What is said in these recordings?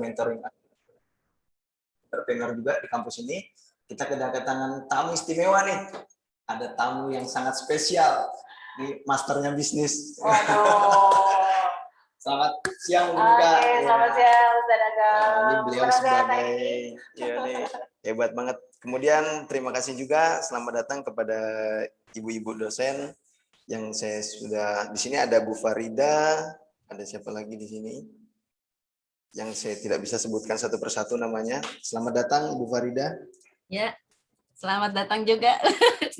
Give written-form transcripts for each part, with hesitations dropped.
mentoring entrepreneur juga di kampus ini. Kita kedatangan tamu istimewa nih. Ada tamu yang sangat spesial di masternya bisnis. Waduh. Selamat siang, Bu Nika. Oke, selamat siang, Ustaz Agam. Ini beliau sebagai ya nih, hebat banget. Kemudian terima kasih juga, selamat datang kepada ibu-ibu dosen yang saya sudah di sini. Ada Bu Farida, ada siapa lagi di sini yang saya tidak bisa sebutkan satu persatu namanya. Selamat datang Bu Farida. Ya, selamat datang juga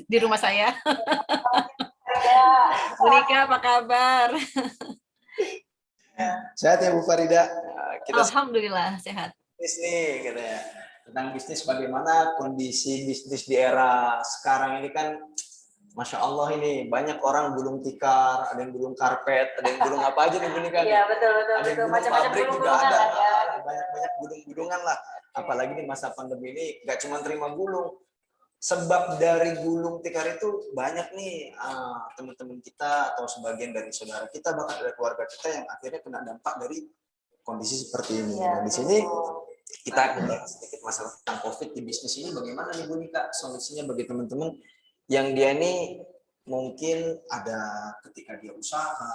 di rumah saya. Bu Nika, apa kabar? Sehat ya Bu Farida? Kita Alhamdulillah sehat. bisnis nih katanya. Tentang bisnis, bagaimana kondisi bisnis di era sekarang ini kan, Masya Allah ini banyak orang gulung tikar, ada yang gulung karpet, ada yang gulung apa aja nih Bu Nika. Iya, betul. Ada yang gulung Macam-macam pabrik juga gulung-gulungan ada, ya. banyak gulung-gulungan lah. Apalagi di masa pandemi ini, nggak cuma terima gulung. Sebab dari gulung tikar itu banyak nih teman-teman kita atau sebagian dari saudara kita, bahkan dari keluarga kita yang akhirnya kena dampak dari kondisi seperti ini. Nah, di sini kita bahas sedikit masalah tentang COVID di bisnis ini. Bagaimana nih Bu Nika solusinya bagi teman-teman yang dia ini mungkin ada ketika dia usaha,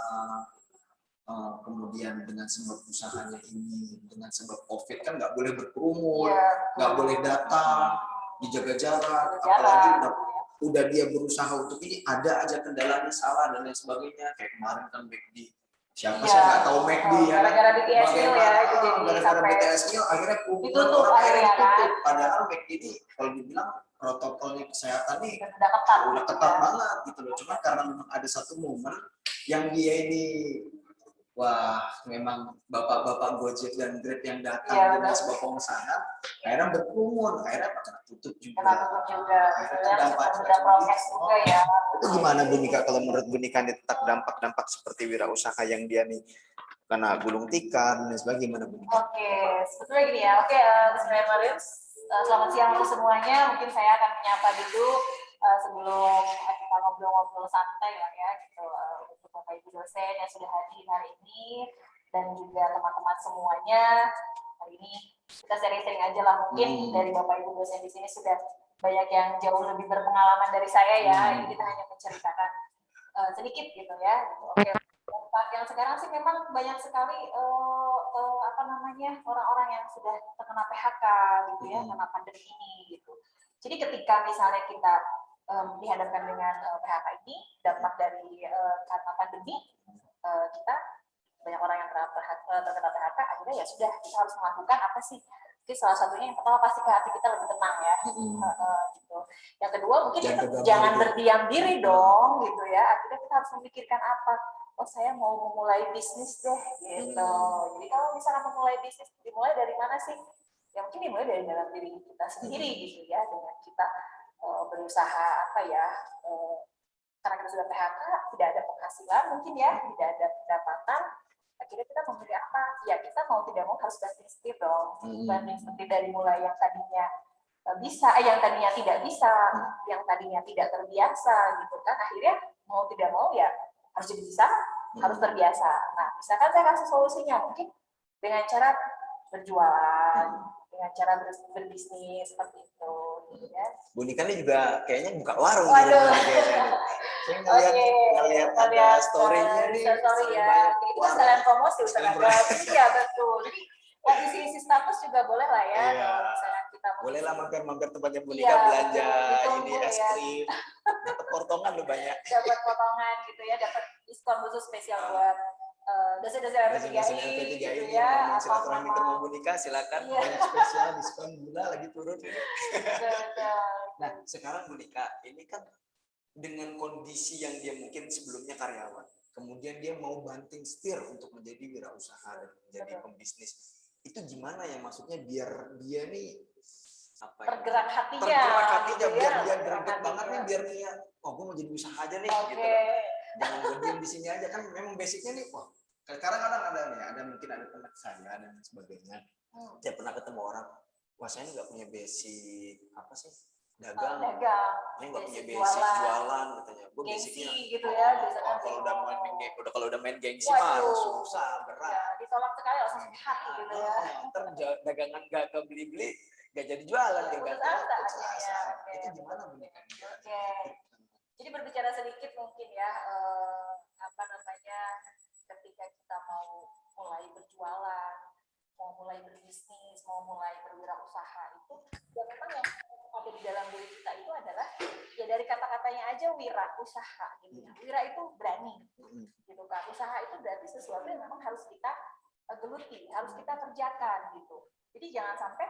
kemudian dengan sebab usahanya ini, dengan sebab COVID kan nggak boleh berkerumun, nggak boleh datang, dijaga jarak, apalagi udah dia berusaha untuk ini, ada aja kendalanya salah dan lain sebagainya. Kayak kemarin kan McD, siapa sih nggak tahu McD ya? Gara-gara BTS Meal ya, itu jadi gara-gara sampai BTS Meal akhirnya ditutup orang akhirnya kan. tutup. Padahal McD ini kalau dibilang protokolnya kesehatan nih udah ketat banget gitu loh. Cuma karena memang ada satu momen yang dia ini, wah, memang bapak-bapak Gojek dan Grab yang datang dengan sebuah pemesanan, akhirnya berkerumun, akhirnya kena tutup juga. Akhirnya dampaknya prokes juga ya. Itu gimana Bu Nika kalau menurut Bu Nika nih tentang dampak-dampak seperti wirausaha yang dia nih karena gulung tikar dan sebagainya, gimana Bu Nika? Oke, sebetulnya gini ya. Oke, Bismillahirrahmanirrahim. Selamat siang untuk semuanya. Mungkin saya akan menyapa dulu sebelum kita ngobrol-ngobrol santai lah ya, gitu, untuk Bapak Ibu dosen yang sudah hadir hari ini dan juga teman-teman semuanya. Hari ini kita sharing-sharing aja lah, mungkin dari Bapak Ibu dosen di sini sudah banyak yang jauh lebih berpengalaman dari saya ya. Ini kita hanya menceritakan sedikit gitu ya. Oke. Yang sekarang sih memang banyak sekali orang-orang yang sudah terkena PHK gitu ya, karena pandemi ini gitu. Jadi ketika misalnya kita dihadapkan dengan PHK ini, dampak dari karena pandemi, kita banyak orang yang terkena PHK, akhirnya ya sudah, kita harus melakukan apa sih? Jadi salah satunya yang pertama pasti ke hati kita lebih tenang ya. Gitu. Yang kedua mungkin jangan berdiam diri dong gitu ya. Akhirnya kita harus memikirkan apa? Oh, saya mau memulai bisnis deh gitu. Jadi kalau misalnya memulai bisnis, dimulai dari mana sih? Ya mungkin dimulai dari dalam diri kita sendiri gitu ya, dengan kita berusaha apa ya, karena kita sudah PHK, tidak ada penghasilan mungkin ya, tidak ada pendapatan, akhirnya kita memilih apa? Ya kita mau tidak mau harus banting setir dong, banting setir dari mulai yang tadinya bisa, yang tadinya tidak bisa, yang tadinya tidak terbiasa gitu kan, akhirnya mau tidak mau ya harus jadi bisa, harus terbiasa. Nah, misalkan saya kasih solusinya mungkin dengan cara berjualan, dengan cara berbisnis seperti itu, gitu ya. Bu Nika ini juga kayaknya buka warung. Waduh. Saya ngeliat story-nya nih. Story ya. Itu kan sekalian promosi, iya betul. Jadi isi status juga boleh lah ya. Iya. Misalnya kita boleh lah mampir-mampir tempatnya Bu Nika belanja ini es krim. Dapat potongan loh banyak. Dapat potongan gitu ya, dapat diskon khusus spesial buat dosen-dosen LP3I gitu ya. Silaturahmi ke rumah Bu Nika, silakan. Banyak spesial diskon gula lagi turun ini. Nah, sekarang Bu Nika, ini kan dengan kondisi yang dia mungkin sebelumnya karyawan, kemudian dia mau banting setir untuk menjadi wirausaha dan menjadi pembisnis. Itu gimana ya, maksudnya biar dia nih apa ya? Tergerak hatinya gitu biar dia greget banget nih, biar dia gue mau jadi usaha aja nih gitu. Jangan gue diam di sini aja, kan memang basicnya nih, sekarang ada mungkin ada teman saya dan sebagainya. Saya pernah ketemu orang, wah saya nggak punya basic apa sih dagang. Ini nggak punya basic jualan katanya. Gue gengsi basicnya gitu ya biasanya. kalau udah main gengsi Waduh. mah susah berat. Ya, ditolak sekali langsung sehat gitu ya. Ntar dagangan gak kebeli-beli, gak jadi jualan dia Putus gagal. asa akhirnya. Oke. Itu gimana Bu? Oke. Jadi berbicara sedikit mungkin ya, apa namanya, ketika kita mau mulai berjualan, mau mulai berbisnis, mau mulai berwirausaha itu, ya memang yang ada di dalam diri kita itu adalah ya dari kata-katanya aja wira usaha gitu ya. Wira itu berani gitu kan. Usaha itu berarti sesuatu yang memang harus kita geluti, harus kita kerjakan gitu. Jadi jangan sampai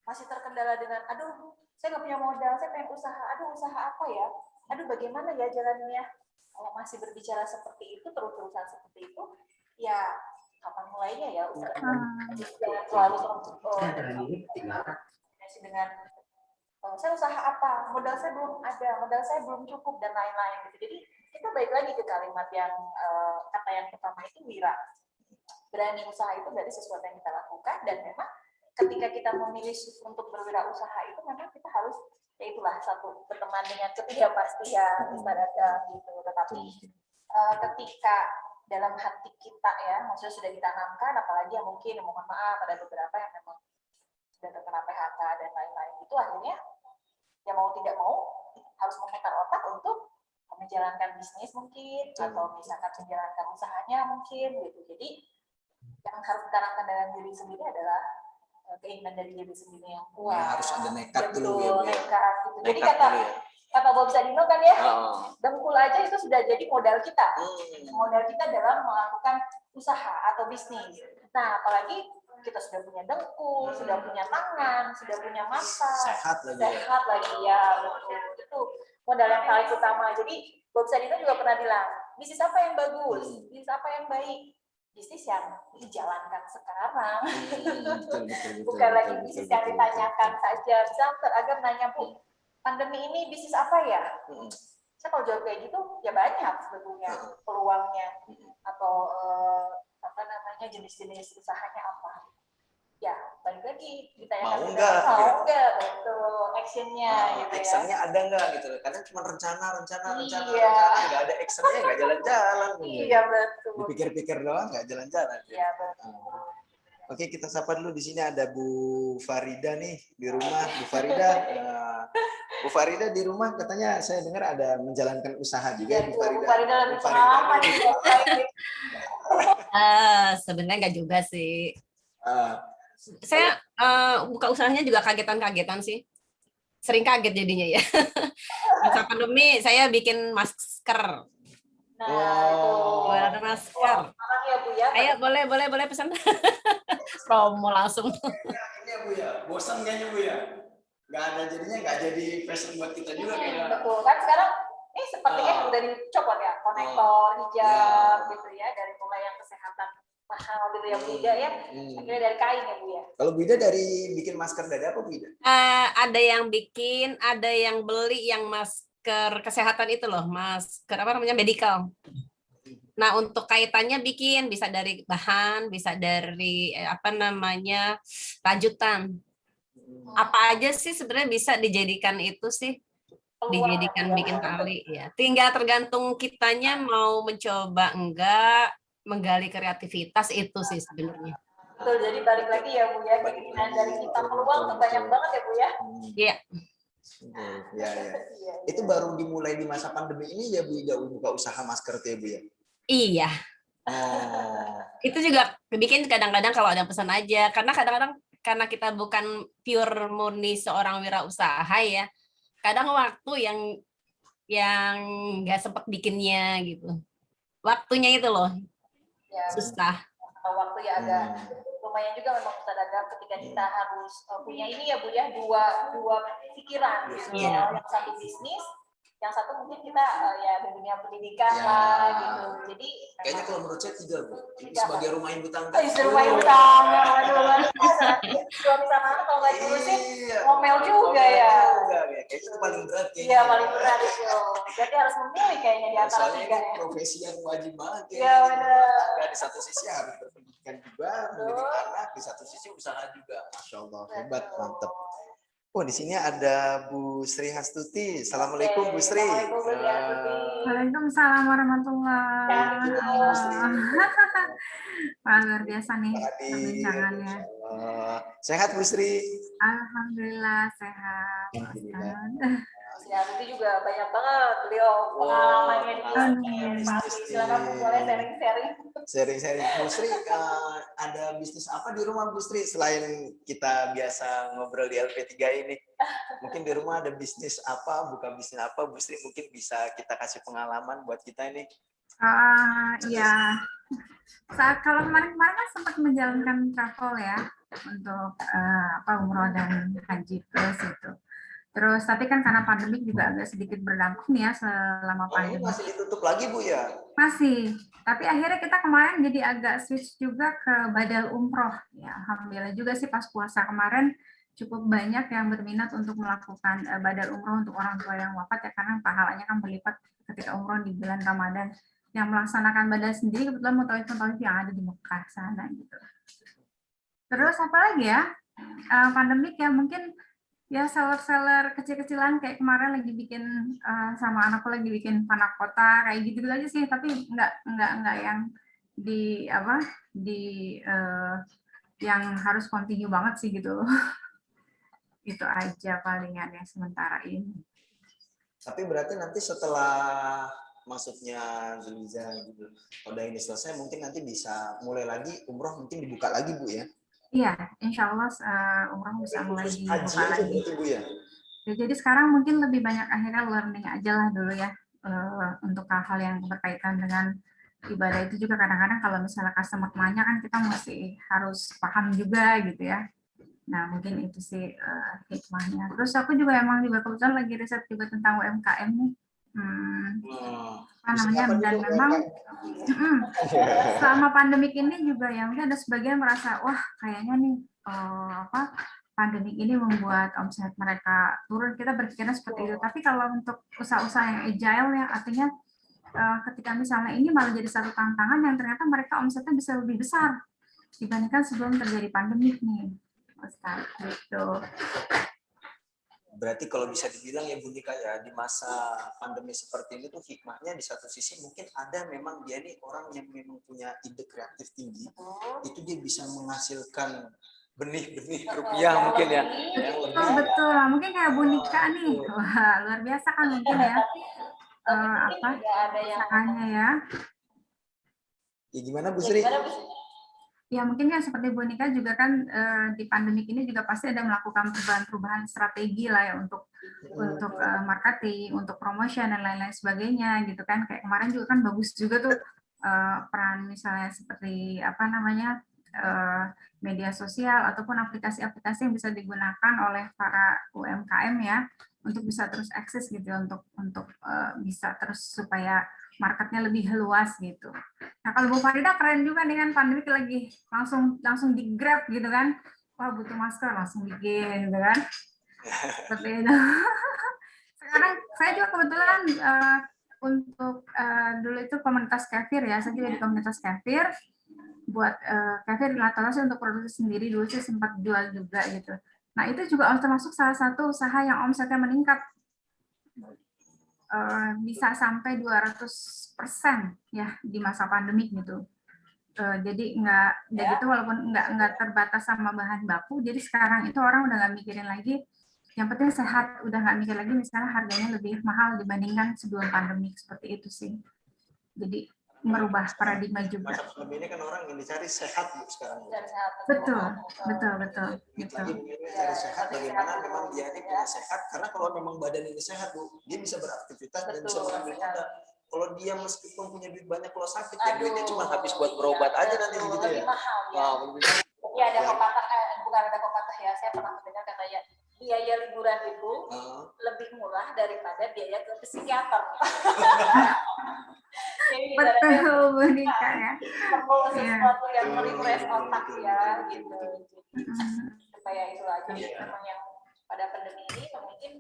masih terkendala dengan aduh saya nggak punya modal, saya pengen usaha, aduh usaha apa ya, aduh bagaimana ya jalannya. Kalau masih berbicara seperti itu, terus-terusan seperti itu, ya kapan mulainya ya usaha. Jangan selalu dengan saya usaha apa, modal saya belum ada, modal saya belum cukup dan lain-lain gitu. Jadi kita balik lagi ke kalimat yang kata yang pertama itu wira. Berani usaha itu dari sesuatu yang kita lakukan, dan memang ketika kita memilih untuk berwirausaha itu memang kita harus, ya itulah, satu, berteman dengan ketidakpastian, ibaratnya gitu. Tetapi ketika dalam hati kita ya, maksudnya sudah ditanamkan, apalagi yang mungkin mohon maaf ada beberapa yang memang sudah terkena PHK dan lain-lain, itu akhirnya ya mau tidak mau harus memutar otak untuk menjalankan bisnis mungkin, atau misalkan menjalankan usahanya mungkin gitu. Jadi yang harus ditanamkan dalam diri sendiri adalah keinginan dari diri sendiri yang kuat. Ya, harus ada nekat dulu ya. Nekat gitu. Jadi nekat kata Bob Sadino kan ya, dengkul aja itu sudah jadi modal kita. Modal kita dalam melakukan usaha atau bisnis. Nah, apalagi kita sudah punya dengkul, sudah punya tangan, sudah punya mata, sehat lagi ya, betul. Itu modal yang paling utama. Jadi Bob Sadino juga pernah bilang, bisnis apa yang bagus, bisnis apa yang baik, bisnis yang dijalankan sekarang, bukan lagi bisnis yang ditanyakan saja. Misalnya teragam nanya, Bu, pandemi ini bisnis apa ya? Saya kalau jawab kayak gitu, ya banyak sebetulnya peluangnya, atau apa namanya, jenis-jenis usahanya apa. Ya, balik lagi ditanyakan, mau enggak, betul, actionnya gitu ya. Actionnya ada enggak gitu, kadang cuma rencana, nggak ada actionnya, nggak jalan-jalan. Iya, betul. Dipikir-pikir doang, nggak jalan-jalan. Iya, betul. Oke, kita sapa dulu. Di sini ada Bu Farida nih di rumah. Bu Farida, Bu Farida di rumah katanya saya dengar ada menjalankan usaha juga. Ya, Bu Farida. Bu Farida lebih pengalaman. Sebenarnya nggak juga sih. Saya buka usahanya juga kagetan-kagetan sih. Sering kaget jadinya ya. Masa pandemi saya bikin masker. Jualan masker. Ya, Bu, ya. Ayo boleh pesan. Promo langsung. Ini ya Bu ya, bosan kayaknya Bu ya. Nggak ada jadinya, nggak jadi fashion buat kita juga kayaknya. Betul kan, sekarang ini sepertinya udah dicopot ya, konektor, hijab gitu ya, dari mulai yang kesehatan mahal gitu ya Bu Ida ya, akhirnya dari kain ya Bu ya. Kalau Bu Ida dari bikin masker dari apa Bu Ida? Ada yang bikin, ada yang beli yang masker kesehatan itu loh, masker apa namanya, medical. Nah, untuk kaitannya bikin bisa dari bahan, bisa dari apa namanya, rajutan. Apa aja sih sebenarnya bisa dijadikan itu sih, dijadikan bikin tali ya. Tinggal tergantung kitanya mau mencoba enggak, menggali kreativitas itu sih sebenarnya. Betul, jadi balik lagi ya Bu ya, keinginan dari kita, peluang tuh banyak banget ya Bu ya. Iya. Ya. Itu baru dimulai di masa pandemi ini ya Bu Ida buka usaha masker ya Bu ya? Iya. Itu juga bikin kadang-kadang kalau ada pesan aja, karena kadang-kadang karena kita bukan pure murni seorang wirausaha ya, kadang waktu yang nggak sempat bikinnya gitu, waktunya itu loh ya, susah. Waktu ya agak lumayan juga memang pedagang ketika kita harus punya ini ya Bu ya, dua pikiran gitu. Yang satu bisnis, yang satu mungkin kita ya di dunia pendidikan lah gitu. Jadi kayaknya kalau menurut saya tiga Bu. Sebagai rumah ibu tangga. Rumah ibu tangga, suami sama anak kalau nggak diurusin ngomel juga ya. Kayaknya itu paling berat. Iya, paling berat itu. Jadi harus memilih kayaknya di antara tiga ya. Profesi yang wajib banget ya. Iya benar. Di satu sisi harus berpendidikan juga, mendidik anak, di satu sisi usaha juga. Masya Allah, hebat, mantap. Oh, di sini ada Bu Sri Hastuti. Assalamualaikum Bu Sri. Assalamualaikum, Bu Sri Hastuti. Waalaikumsalam warahmatullahi Ya, wabarakatuh. Wah, luar biasa nih Hadir. perbincangannya. Sehat Bu Sri? Alhamdulillah sehat, Pak Alhamdulillah. Ustadz. Bu Sri Hastuti juga banyak banget beliau pengalamannya di bisnis. Aduh. Pasti silakan Bu, boleh sharing-sharing. Sharing-sharing. Bu Sri, ada bisnis apa di rumah Bu Sri selain kita biasa ngobrol di LP3 ini? Mungkin di rumah ada bisnis apa, buka bisnis apa, Bu Sri mungkin bisa kita kasih pengalaman buat kita ini. Ya, saat kalau kemarin-kemarin kan sempat menjalankan travel ya untuk umroh dan haji plus itu. Terus tapi kan karena pandemi juga agak sedikit berdampak nih ya selama Oh, ini pandemi. masih ditutup lagi Bu ya? Masih, tapi akhirnya kita kemarin jadi agak switch juga ke badal umroh. Ya, alhamdulillah juga sih pas puasa kemarin cukup banyak yang berminat untuk melakukan badal umroh untuk orang tua yang wafat ya, karena pahalanya kan berlipat ketika umroh di bulan Ramadan. Yang melaksanakan badal sendiri kebetulan mutawif yang ada di Mekah sana gitu. Terus apa lagi ya? Pandemik ya mungkin ya seller-seller kecil-kecilan kayak kemarin lagi bikin sama anakku lagi bikin panah kota kayak gitu aja sih, tapi nggak yang di yang harus continue banget sih gitu. Itu aja palingan ya sementara ini. Tapi berarti nanti setelah masuknya Zulhijjah gitu, udah ini selesai mungkin nanti bisa mulai lagi umroh, mungkin dibuka lagi Bu ya? Iya, insya Allah umroh bisa mulai Haji dibuka aja lagi. berarti Bu ya? Ya, jadi sekarang mungkin lebih banyak akhirnya learning aja lah dulu ya untuk hal-hal yang berkaitan dengan ibadah itu juga kadang-kadang kalau misalnya customer nanya kan kita mesti harus paham juga gitu ya. Nah mungkin itu sih hikmahnya. Terus aku juga emang juga kebetulan lagi riset juga tentang UMKM nih. Apa namanya, dan memang selama pandemik ini juga ya mungkin ada sebagian merasa wah kayaknya nih pandemik ini membuat omset mereka turun, kita berpikirnya seperti itu. Tapi kalau untuk usaha-usaha yang agile ya artinya ketika misalnya ini malah jadi satu tantangan yang ternyata mereka omsetnya bisa lebih besar dibandingkan sebelum terjadi pandemik nih, Ustaz, gitu. Berarti kalau bisa dibilang ya Bu Nika ya, di masa pandemi seperti ini tuh hikmahnya di satu sisi mungkin ada memang dia nih orang yang memang punya ide kreatif tinggi, itu dia bisa menghasilkan benih-benih rupiah mungkin ya. Yang lebih Betul, mungkin kayak Bu Nika nih, wah luar biasa kan mungkin ya usahanya ya. Ya gimana Bu Sri? Ya mungkin kan seperti Bu Nika juga kan di pandemik ini juga pasti ada melakukan perubahan-perubahan strategi lah ya untuk marketing, untuk promotion dan lain-lain sebagainya gitu kan. Kayak kemarin juga kan bagus juga tuh peran misalnya seperti media sosial ataupun aplikasi-aplikasi yang bisa digunakan oleh para UMKM ya untuk bisa terus eksis gitu untuk bisa terus supaya marketnya lebih luas gitu. Nah kalau Bu Farida keren juga dengan pandemi lagi langsung di grab gitu kan, wah butuh masker langsung bikin gitu kan, seperti itu. Sekarang saya juga kebetulan untuk dulu itu komunitas kefir ya, saya juga di komunitas kefir buat kefir latarasi untuk produksi sendiri dulu sih sempat jual juga gitu. Nah itu juga termasuk salah satu usaha yang omsetnya meningkat. Bisa sampai 200% ya di masa pandemik gitu. Jadi nggak gitu walaupun nggak terbatas sama bahan baku. Jadi sekarang itu orang udah nggak mikirin lagi. Yang penting sehat, udah nggak mikir lagi misalnya harganya lebih mahal dibandingkan sebelum pandemik seperti itu sih. Jadi merubah paradigma juga. Masa pandemi ini kan orang yang dicari sehat Bu sekarang. Betul. Gitu. Lagi cari sehat bagaimana memang dia ini punya sehat, karena kalau memang badan ini sehat Bu, dia bisa beraktivitas dan bisa mengambil modal. Kalau dia meskipun punya duit banyak kalau sakit ya duitnya cuma habis buat berobat aja nanti gitu ya. Iya ada pepatah, bukan ada pepatah ya, saya pernah mendengar katanya biaya liburan itu lebih murah daripada biaya ke psikiater. Jadi betul Bu Nika ya. Perlu sesuatu yang merefresh otak ya gitu. Supaya itu aja memang yang pada pandemi ini mungkin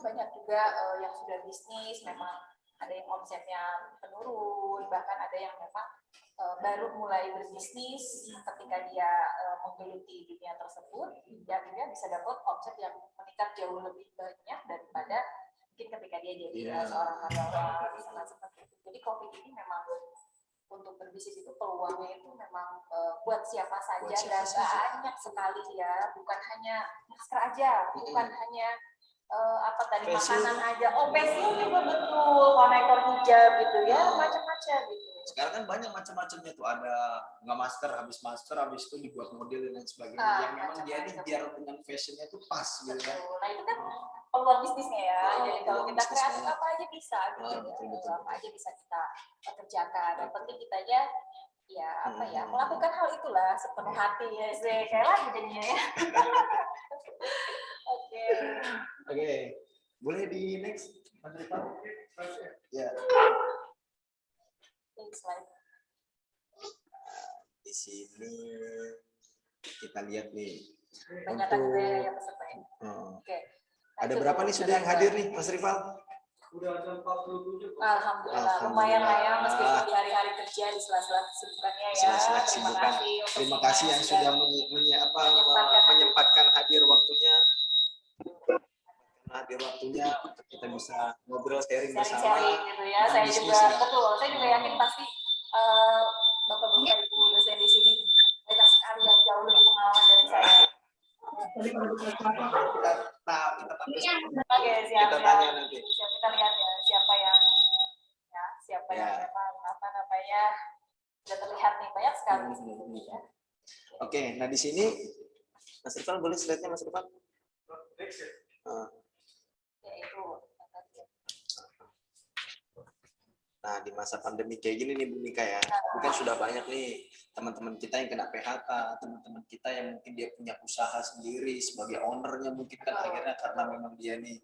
banyak juga yang sudah bisnis memang ada yang omsetnya menurun, bahkan ada yang memang baru mulai berbisnis ketika dia menggeluti dunia tersebut, dia akhirnya bisa dapat omset yang meningkat jauh lebih banyak daripada mungkin ketika dia jadi seorang karyawan, misalnya seperti itu. Jadi COVID ini memang untuk berbisnis itu peluangnya itu memang buat siapa saja dan banyak sekali ya, bukan hanya masker aja, bukan hanya apa tadi makanan aja, facial juga betul, konektor hijab gitu ya, macam-macam gitu. Sekarang kan banyak macam-macamnya tuh, ada nggak masker, habis itu dibuat model dan sebagainya, yang memang dia ini biar dengan fashionnya tuh pas gitu kan. Nah itu kan peluang bisnisnya ya, jadi kalau kita kreatif bisnisnya. apa aja bisa gitu ya, Betul. apa aja bisa kita kerjakan, yang penting kitanya ya apa ya, melakukan hal itulah sepenuh hati ya, kayak lagi jadinya ya. Oke, boleh di next, Mas Rifan? Ya. Slide. Di sini kita lihat nih. Banyak juga yang peserta ya. Oke. Ada berapa nih sudah yang hadir nih, Mas Rifan? Udah ada 47. Alhamdulillah, lumayan lah ya, meskipun di hari-hari kerja di sela-sela kesibukannya ya. Terima kasih yang sudah menyempatkan hadir waktunya. Untuk kita bisa ngobrol sharing bersama. Gitu ya. Saya juga yakin pasti bapak-bapak ibu dosen di sini banyak sekali yang jauh lebih pengalaman dari saya. Oke, siap. Kita tanya nanti. Siap, kita lihat ya siapa yang memang apa namanya sudah terlihat nih, banyak sekali di sini ya. Oke, nah di sini Mas Rifan boleh slide-nya, Mas Rifan? Yaitu Nah, di masa pandemi kayak gini nih Bu Nika ya, mungkin sudah banyak nih teman-teman kita yang kena PHK, teman-teman kita yang mungkin dia punya usaha sendiri sebagai ownernya, mungkin kan akhirnya karena memang dia nih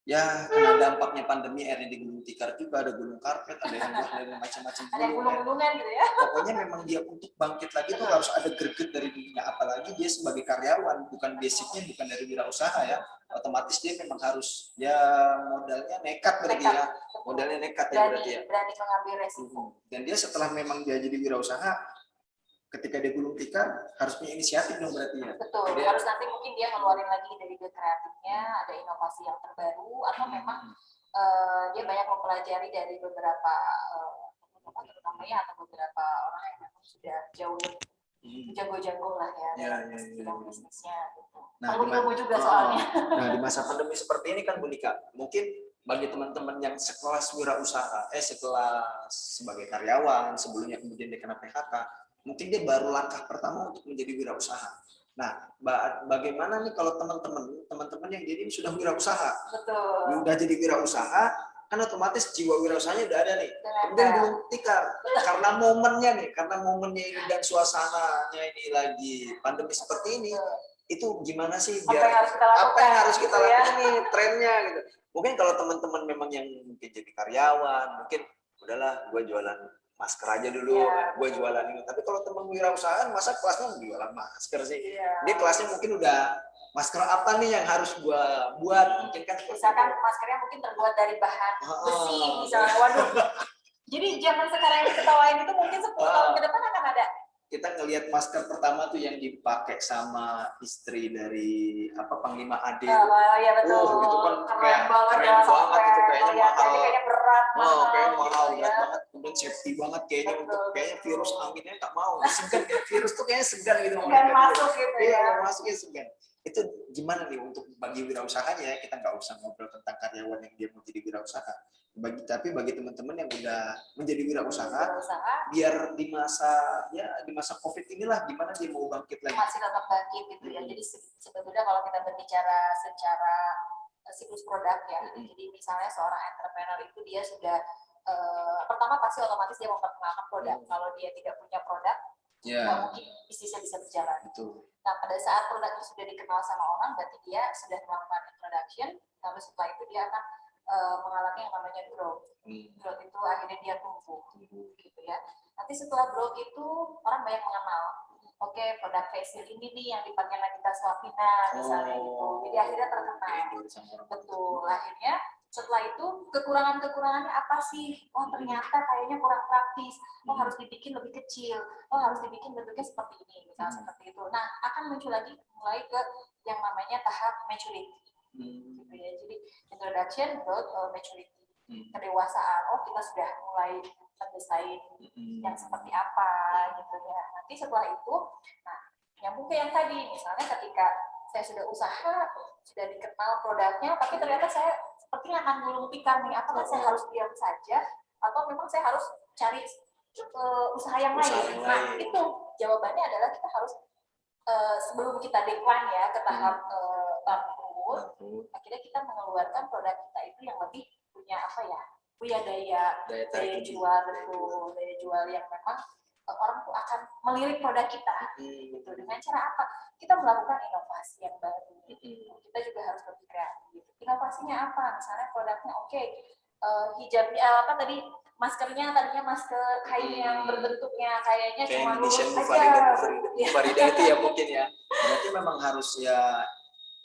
ya kena dampaknya pandemi, akhirnya di Gunung Tikar juga ada gunung karpet, ada yang macam-macam ada yang gunung-gunungan gitu ya. Pokoknya memang dia untuk bangkit lagi tuh harus ada greget dari dirinya, apalagi dia sebagai karyawan, bukan basicnya bukan dari wirausaha ya, otomatis dia memang harus ya modalnya nekat berarti ya, modalnya nekat ya berarti ya, berani mengambil resiko. Dan dia setelah memang dia jadi wirausaha, ketika dia Gulung Tikar harus punya inisiatif dong berarti ya. Betul, dia harus nanti mungkin dia ngeluarin lagi dari ide kreatifnya, ada inovasi yang terbaru, atau memang dia banyak mempelajari dari beberapa terutama ya, atau beberapa orang yang memang sudah jauh jago-jago lah ya, dalam bisnisnya gitu. Perlu ilmu juga soalnya. Nah, di masa pandemi seperti ini kan Bu Nika, mungkin bagi teman-teman yang sekelas wirausaha, sekelas sebagai karyawan, sebelumnya kemudian dia kena PHK, mungkin dia baru langkah pertama untuk menjadi wirausaha. Nah, bagaimana nih kalau teman-teman yang jadi sudah wirausaha? Betul. Udah jadi wirausaha, kan otomatis jiwa wirausahanya udah ada nih. Kemudian Gunung Tikar, karena momennya ini dan suasananya ini lagi pandemi seperti ini, itu gimana sih biar apa yang harus kita lakukan nih trennya gitu. Mungkin kalau teman-teman memang yang mungkin jadi karyawan, mungkin udahlah gue jualan masker aja dulu, gue jualan ini. Tapi kalau teman wirausahaan, masa kelasnya jualan masker sih? Dia kelasnya mungkin udah masker apa nih yang harus gue buat? Mungkin kan misalkan maskernya mungkin terbuat dari bahan besi misalnya. Waduh. Jadi zaman sekarang yang diketawain itu mungkin 10 tahun ke depan akan ada. Kita ngelihat masker pertama tuh yang dipakai sama istri dari Panglima AD. Ya betul. Itu kan keren banget itu kayaknya mahal. Kayaknya berat. Kayaknya mahal banget. Kemudian safety banget kayaknya untuk kayaknya virus aminnya nggak mau. Segan kayak virus tuh kayaknya segan gitu. Segan masuk gitu ya. Iya, masuknya segan. Itu gimana nih untuk bagi wirausahanya? Kita nggak usah ngobrol tentang karyawan yang dia mau jadi wirausaha. Tapi bagi teman-teman yang udah menjadi wirausaha, biar di masa COVID inilah gimana dia mau bangkit lagi. Masih tetap bangkit gitu ya. Jadi sebetulnya kalau kita berbicara secara siklus produk ya, jadi misalnya seorang entrepreneur itu dia sudah pertama pasti otomatis dia memperkenalkan produk. Kalau dia tidak punya produk, nggak mungkin bisnisnya bisa berjalan. Betul. Nah, pada saat produk itu sudah dikenal sama orang, berarti dia sudah melakukan introduction, lalu setelah itu dia akan mengalami yang namanya growth. Growth itu akhirnya dia tumbuh, gitu ya. Nanti setelah growth itu orang banyak mengenal. Oke, produk facial ini nih yang dipakai Nagita Slavina misalnya gitu. Jadi akhirnya terkenal. Betul. Akhirnya Setelah itu kekurangannya apa sih? Oh ternyata kayaknya kurang praktis. Oh harus dibikin lebih kecil. Oh harus dibikin bentuknya seperti ini, misalnya seperti itu. Nah akan muncul lagi mulai ke yang namanya tahap maturity. Gitu ya. Jadi introduction, growth, maturity. Kedewasaan. Oh kita sudah mulai mendesain yang seperti apa gitu ya. Nanti setelah itu, nah nyambung ke yang tadi, misalnya ketika saya sudah usaha, sudah dikenal produknya, tapi ternyata saya sepertinya akan gulung tikar nih, apakah saya harus diam saja atau memang saya harus cari usaha yang lain. Nah itu jawabannya adalah kita harus sebelum kita decline ya ke tahap bangkrut, akhirnya kita mengeluarkan produk kita itu yang lebih punya apa ya, punya daya jual, betul, daya jual yang memang orang tuh akan melirik produk kita gitu. Dengan cara apa? Kita melakukan inovasi yang baru. Kita juga harus lebih kreatif. Inovasinya apa? Misalnya produknya hijabnya apa tadi, maskernya tadinya masker kain yang berbentuknya kayaknya cuma lurus aja. Farida itu ya mungkin ya. Berarti memang harus ya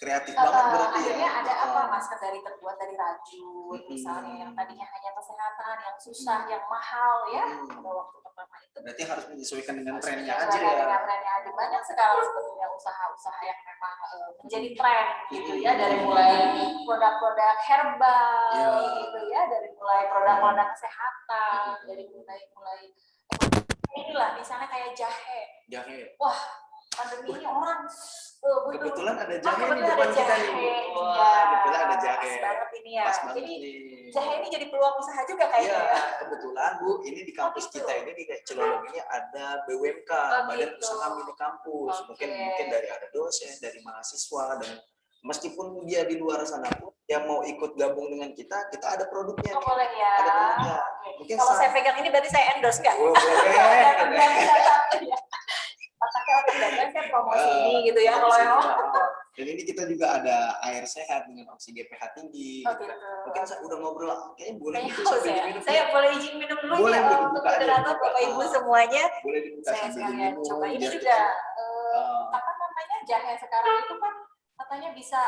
kreatif banget berarti ya. Akhirnya ada apa, masker terbuat dari rajut misalnya, yang tadinya hanya kesehatan, yang susah, yang mahal ya pada waktu pertama itu. Berarti harus menyesuaikan dengan trennya aja Dengan ya. trennya aja. Banyak sekarang sebetulnya usaha-usaha yang memang menjadi tren gitu ya, dari mulai produk-produk herbal gitu ya, dari mulai produk-produk kesehatan, dari mulai inilah misalnya kayak jahe. Wah, pandemi ini orang kebetulan ada jahe di kebetulan depan ada kita jahe. nih. Wah, kebetulan ada jahe. Pas banget ini ya. Pas banget Jadi nih. jahe ini jadi peluang usaha juga kayaknya. Iya, kebetulan Bu, ini di kampus gitu. kita ini di Cilolong ini ada BUMK, Badan gitu. Usaha Milik Kampus. Mungkin dari ada dosen, dari mahasiswa, dan meskipun dia di luar sana pun yang mau ikut gabung dengan kita ada produknya. Oh, boleh ya. Ada produknya. Mungkin kalau saya pegang ini berarti saya endorse nggak? boleh. Pakai otak dagang kan promosi ini gitu ya. Kalau yang dan ini kita juga ada air sehat dengan oksi GPH tinggi. gitu. Mungkin saya udah ngobrol, kayaknya boleh Kayaknya sambil ya. diminum. Saya boleh izin minum dulu Boleh, ya Bu, untuk buka aja, moderator buka. Bapak Ibu semuanya. Boleh dibuka Saya sambil sekalian diminum. coba. Ini biar juga kita- apa namanya, jahe sekarang itu kan katanya bisa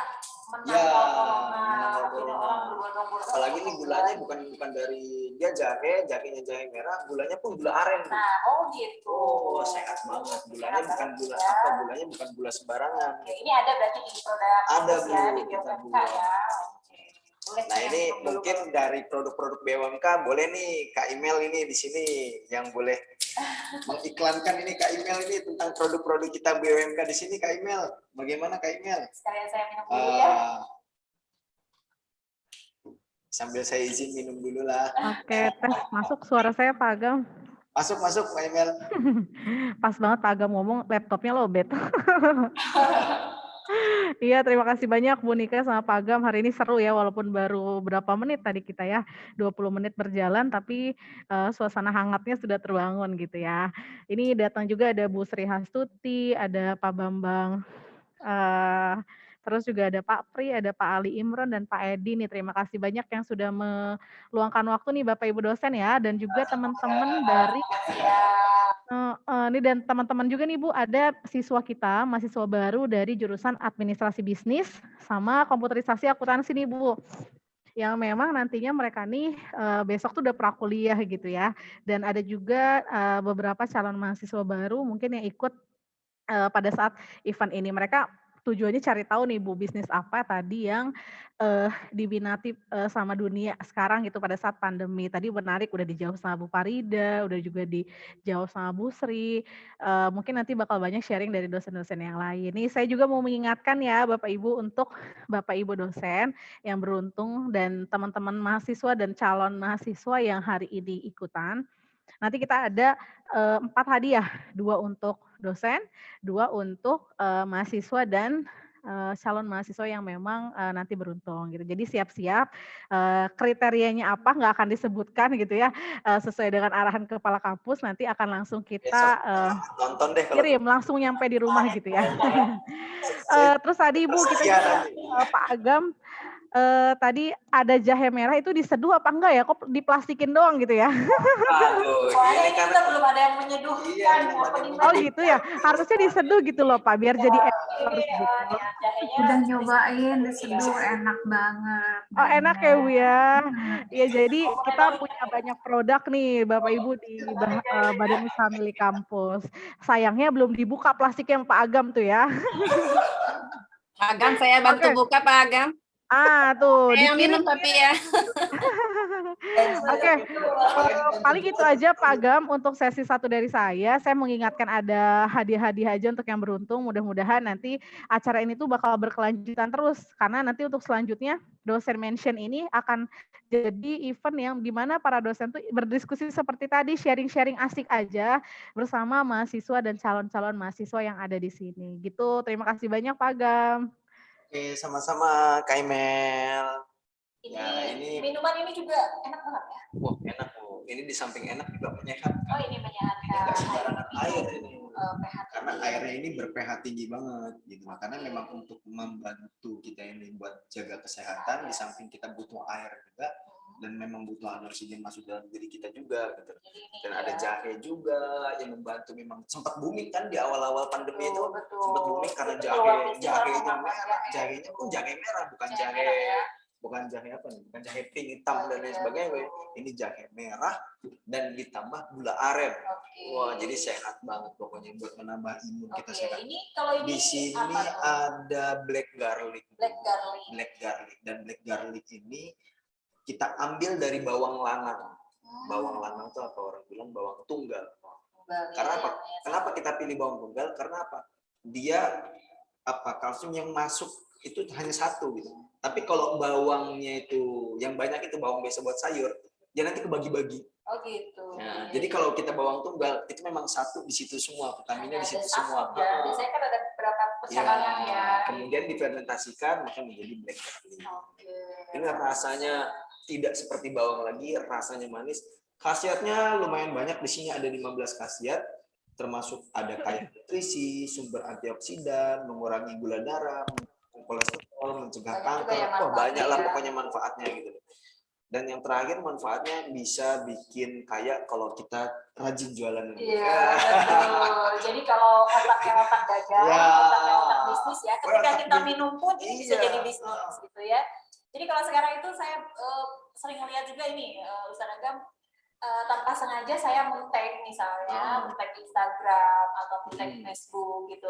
Ya, menangkal corona. menangkal Akhirnya corona. orang berbondong-bondong. apalagi ini gulanya bukan dari dia jahenya jahe merah, gulanya pun gula aren. Nah, gitu. Oh, sehat banget. Gulanya bukan gula apa, gulanya bukan gula sembarangan. Oke, ini ada berarti di produk Ada, khusus ya, Bu, di kita BUMK buat. ya. Oke. Boleh Nah, saya ini minum dulu, mungkin Bang. dari produk-produk BUMK boleh nih Kak Imel ini di sini yang boleh mengiklankan ini Kak Imel ini tentang produk-produk kita BUMK di sini Kak Imel. Bagaimana Kak Imel? Sekalian saya minum dulu ya. Sambil saya izin minum dulu lah. Oke, tes masuk suara saya Pak Agam. Masuk Kak Imel. Pas banget Pak Agam ngomong, laptopnya lowbat. Iya, terima kasih banyak Bu Nika sama Pak Agam. Hari ini seru ya, walaupun baru berapa menit tadi kita ya, 20 menit berjalan, tapi suasana hangatnya sudah terbangun gitu ya. Ini datang juga ada Bu Sri Hastuti, ada Pak Bambang, terus juga ada Pak Pri, ada Pak Ali Imron, dan Pak Edi nih. Terima kasih banyak yang sudah meluangkan waktu nih Bapak Ibu dosen ya, dan juga teman-teman dari ini dan teman-tean juga nih Bu, ada siswa kita, mahasiswa baru dari jurusan administrasi bisnis sama komputerisasi akuntansi nih Bu. Yang memang nantinya mereka nih besok tuh udah prakuliah gitu ya. Dan ada juga beberapa calon mahasiswa baru mungkin yang ikut pada saat event ini. Mereka tujuannya cari tahu nih Bu, bisnis apa tadi yang diminati sama dunia sekarang gitu pada saat pandemi. Tadi menarik, udah dijawab sama Bu Farida, udah juga dijawab sama Bu Sri. Mungkin nanti bakal banyak sharing dari dosen-dosen yang lain. Nih saya juga mau mengingatkan ya Bapak Ibu, untuk Bapak Ibu dosen yang beruntung dan teman-teman mahasiswa dan calon mahasiswa yang hari ini ikutan. Nanti kita ada 4 hadiah, 2 untuk dosen, 2 untuk mahasiswa dan calon mahasiswa yang memang nanti beruntung gitu. Jadi siap-siap, kriterianya apa nggak akan disebutkan gitu ya, sesuai dengan arahan kepala kampus, nanti akan langsung kita nonton deh kalau kirim langsung nyampe di rumah gitu ya. Terus tadi Ibu kita juga Pak Agam tadi ada jahe merah itu diseduh apa enggak ya? Kok diplastikin doang gitu ya? Aduh, Soalnya ini ini karena kita belum ada yang menyeduhkan. Iya, belum Apa ada yang gimana? Oh gitu ya? Harusnya diseduh gitu loh Pak, biar jadi enak Ini harus gitu. ya, jahenya Udah nyobain ya. diseduh, enak banget. Oh enak ya Bu ya. Ya jadi Oh, kita memang punya banyak produk nih Bapak Ibu di Badan Usaha Milik Kampus. Sayangnya belum dibuka plastik yang Pak Agam tuh ya. Pak Agam, saya bantu Oke. buka Pak Agam. Tuh Saya yang dikirim. minum tapi ya. Oke, paling itu aja Pak Agam untuk sesi 1 dari saya. Saya mengingatkan ada hadiah-hadiah aja untuk yang beruntung. Mudah-mudahan nanti acara ini tuh bakal berkelanjutan terus. Karena nanti untuk selanjutnya dosen mention ini akan jadi event yang dimana para dosen tuh berdiskusi seperti tadi, sharing-sharing asik aja bersama mahasiswa dan calon-calon mahasiswa yang ada di sini. Gitu, terima kasih banyak Pak Agam. Oke, sama-sama Kak Imel. Ini, Ya, ini minuman ini juga enak banget ya. wah enak Bu. Ini di samping enak juga menyehatkan. Oh ini Ini menyehatkan nggak sembarangan air ini. pH Karena airnya ini ber-pH tinggi banget gitu. Karena memang untuk membantu kita ini buat jaga kesehatan, di samping kita butuh air juga dan memang butuh oksigen masuk dalam diri kita juga gitu. Dan ada jahe juga yang membantu, memang sempat booming kan di awal-awal pandemi itu. Sempat booming karena jahenya merah, jahenya pun jahe merah, bukan jahe apa nih, bukan jahe pink, hitam dan lain sebagainya. Ini jahe merah dan ditambah gula aren. Wah, jadi sehat banget pokoknya buat menambah imun kita sehat. Ini kalau ini Di sini ada black garlic. Dan black garlic ini kita ambil dari bawang lanang. Bawang lanang itu apa orang bilang bawang tunggal. Karena apa? Kenapa kita pilih bawang tunggal? Karena apa? Dia kalsium yang masuk itu hanya satu gitu. Tapi kalau bawangnya itu yang banyak itu bawang biasa buat sayur, dia nanti kebagi-bagi. Oh gitu. Nah, jadi kalau kita bawang tunggal itu memang satu di situ semua, vitaminnya di situ semua. Biasanya kan ada beberapa percabangan ya. Kemudian difermentasikan maka menjadi black garlic. Ini rasanya tidak seperti bawang lagi, rasanya manis. Khasiatnya lumayan banyak, di sini ada 15 khasiat, termasuk ada kaya nutrisi, sumber antioksidan, mengurangi gula darah, kolesterol, mencegah kanker. Wah, banyak lah pokoknya manfaatnya gitu. Dan yang terakhir manfaatnya bisa bikin kaya kalau kita rajin jualan. Iya, betul. Jadi kalau otaknya otak dagang, otaknya otak bisnis ya, ketika kita minum pun ini bisa jadi bisnis gitu ya. Jadi kalau sekarang itu saya sering melihat juga ini, Ustaz Agam, tanpa sengaja saya men-tag misalnya, men-tag Instagram atau men-tag Facebook gitu.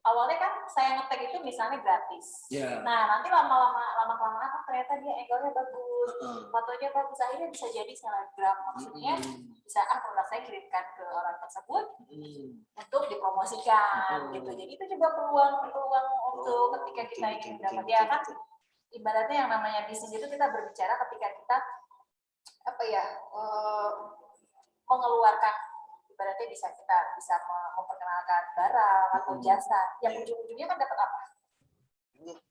Awalnya kan saya nge-tag itu misalnya gratis. Nah, nanti lama-kelamaan ternyata dia angle-nya bagus, fotonya bagus, akhirnya bisa jadi selebgram. Maksudnya bisa produk saya kirimkan ke orang tersebut untuk dipromosikan gitu. Jadi itu juga peluang untuk ketika kita ingin dapat ya kan. Ibaratnya yang namanya bisnis itu kita berbicara ketika kita mengeluarkan, ibaratnya kita bisa memperkenalkan barang atau jasa, yang ujung-ujungnya kan dapat apa?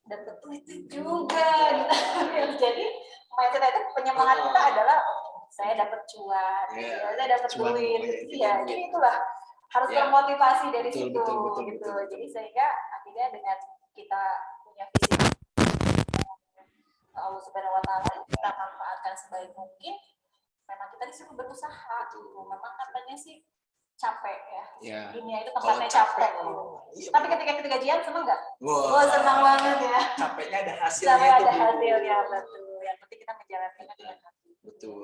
Dapat duit juga gitu. Jadi mindset itu penyemangat kita adalah saya dapat cuan, saya dapat duit, ya. Jadi itulah harus termotivasi dari situ gitu. Jadi sehingga akhirnya dengan kita punya visi Allah Subhanahu Wa Taala, kita manfaatkan sebaik mungkin. Memang kita disuruh berusaha gitu. Memang katanya sih capek ya. Dunia itu tempatnya capek. Tapi ketika kita gajian seneng nggak? Wah, senang banget ya. Capeknya ada hasilnya. Betul. Yang penting kita menjalankan dengan hati. Betul.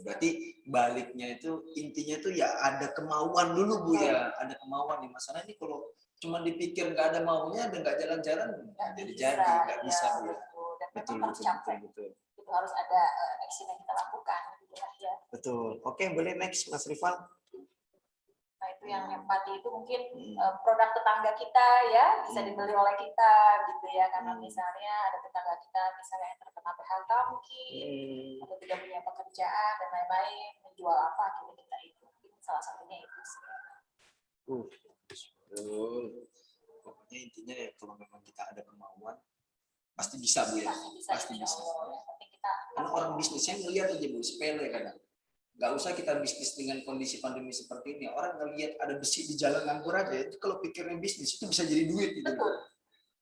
Berarti baliknya itu intinya tuh ya ada kemauan dulu Bu ya. Ada kemauan di masalah ini. Kalau cuma dipikir nggak ada maunya dan nggak jalan-jalan nggak bisa Bu. Dan memang harus capek. Itu harus ada action yang kita lakukan. Ya. Betul. Oke, boleh next Mas Rifan. Nah itu yang empati itu mungkin produk tetangga kita ya bisa dibeli oleh kita gitu ya, karena misalnya ada tetangga kita misalnya yang terkena PHK mungkin atau tidak punya pekerjaan dan lain-lain, menjual apa akhirnya kita itu salah satunya itu sih. Betul. Pokoknya intinya ya kalau memang kita ada kemauan pasti bisa Bu ya. Pasti bisa. Karena orang bisnisnya ngelihat aja Bu, sepele kadang. Nggak usah kita bisnis dengan kondisi pandemi seperti ini. Orang ngelihat ada besi di jalan nganggur aja, itu kalau pikirnya bisnis itu bisa jadi duit gitu.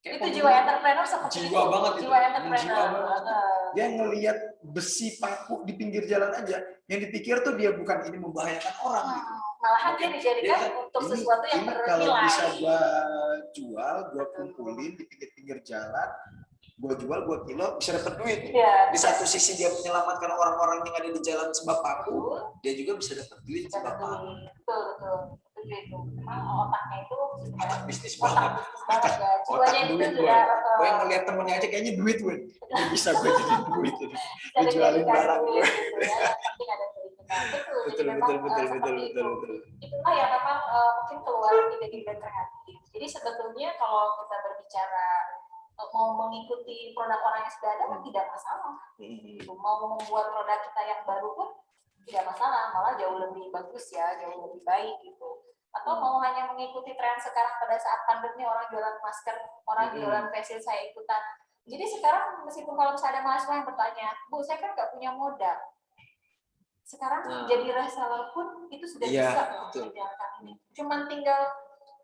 Kayak Itu jiwa entrepreneur seperti jiwa itu. banget itu. Jiwa entrepreneur. Jiwa banget. Dia ngelihat besi paku di pinggir jalan aja, yang dipikir tuh dia bukan ini membahayakan orang gitu. Malahan dia dijadikan Dia- untuk ini- sesuatu yang ini kalau bernilai. bisa gua jual, gua kumpulin di pinggir-pinggir jalan, gua jual, gua kilo, bisa dapat duit. Iya. Di satu sisi dia menyelamatkan orang-orang yang ada di jalan sebab paku, dia juga bisa dapat duit sebab paku. Betul. Itu memang otaknya itu Otak bisnis otak banget. bisnis banget ya. Otak Jiwanya itu duit gue. sudah Gue yang ngeliat temennya aja kayaknya duit gue. Ini bisa gue jadi duit. bisa Dijualin dijadikan barang duit gue. gitu ya. Yang penting ada keinginan. Betul. Jadi Betul, memang betul, seperti itu. betul. Itulah yang memang mungkin keluar ide-ide kreatif. Jadi sebetulnya kalau kita berbicara mau mengikuti produk orang yang sudah ada kan tidak masalah. Gitu. Mau membuat produk kita yang baru pun tidak masalah, malah jauh lebih bagus ya, jauh lebih baik gitu. Atau mau hanya mengikuti tren sekarang pada saat pandemi, orang jualan masker, orang jualan face shield, saya ikutan. Jadi sekarang meskipun kalau misalnya ada mahasiswa yang bertanya, Bu, saya kan nggak punya modal. Sekarang jadi reseller pun itu sudah Iya, bisa betul. mengerjakan ini. Cuman tinggal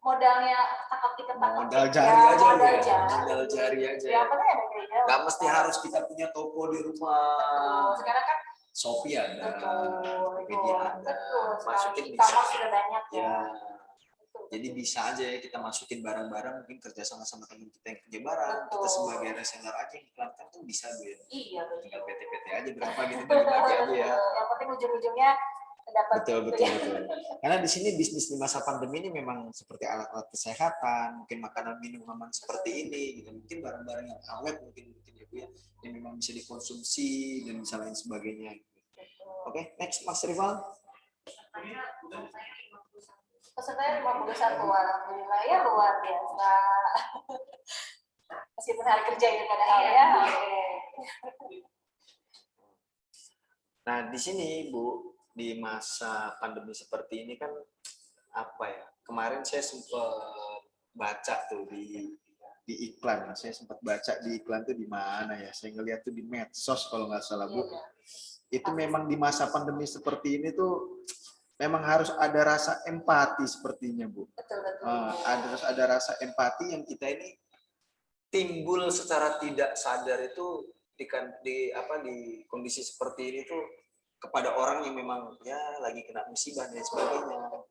modalnya takut Modal jari aja modal ya. jari. Modal jari aja. Ya, apa ada gereja. Gak mesti harus kita punya toko di rumah. Sekarang kan Shopee ada, betul, Tokopedia ada, masukin sekali. bisa. E-commerce sudah banyak ya. Ya, jadi bisa aja ya kita masukin barang-barang, mungkin kerja sama teman kita yang kerja barang, kita Betul. sebagai reseller aja yang iklankan tuh bisa gue. Iya, betul. Tinggal PT-PT aja berapa gitu bagi-bagi aja ya. Yang penting ujung-ujungnya dapat Betul, gitu betul, ya. betul. Karena di sini bisnis di masa pandemi ini memang seperti alat-alat kesehatan, mungkin makanan minuman seperti ini, gitu. Mungkin barang-barang yang awet mungkin ya Bu ya, yang memang bisa dikonsumsi dan bisa lain sebagainya. Oke, next Mas Rival. Pesertanya 51, alhamdulillah ya, luar biasa. Meskipun hari kerja itu padahal ya. Oke. Nah, di sini Bu, di masa pandemi seperti ini kan apa ya? Kemarin saya sempat baca tuh di iklan. Saya sempat baca di iklan tuh di mana ya? Saya ngeliat tuh di medsos kalau nggak salah Bu. Itu memang di masa pandemi seperti ini tuh memang harus ada rasa empati sepertinya Bu. Betul. Harus ada rasa empati yang kita ini timbul secara tidak sadar itu di kondisi seperti ini tuh kepada orang yang memang ya lagi kena musibah dan sebagainya.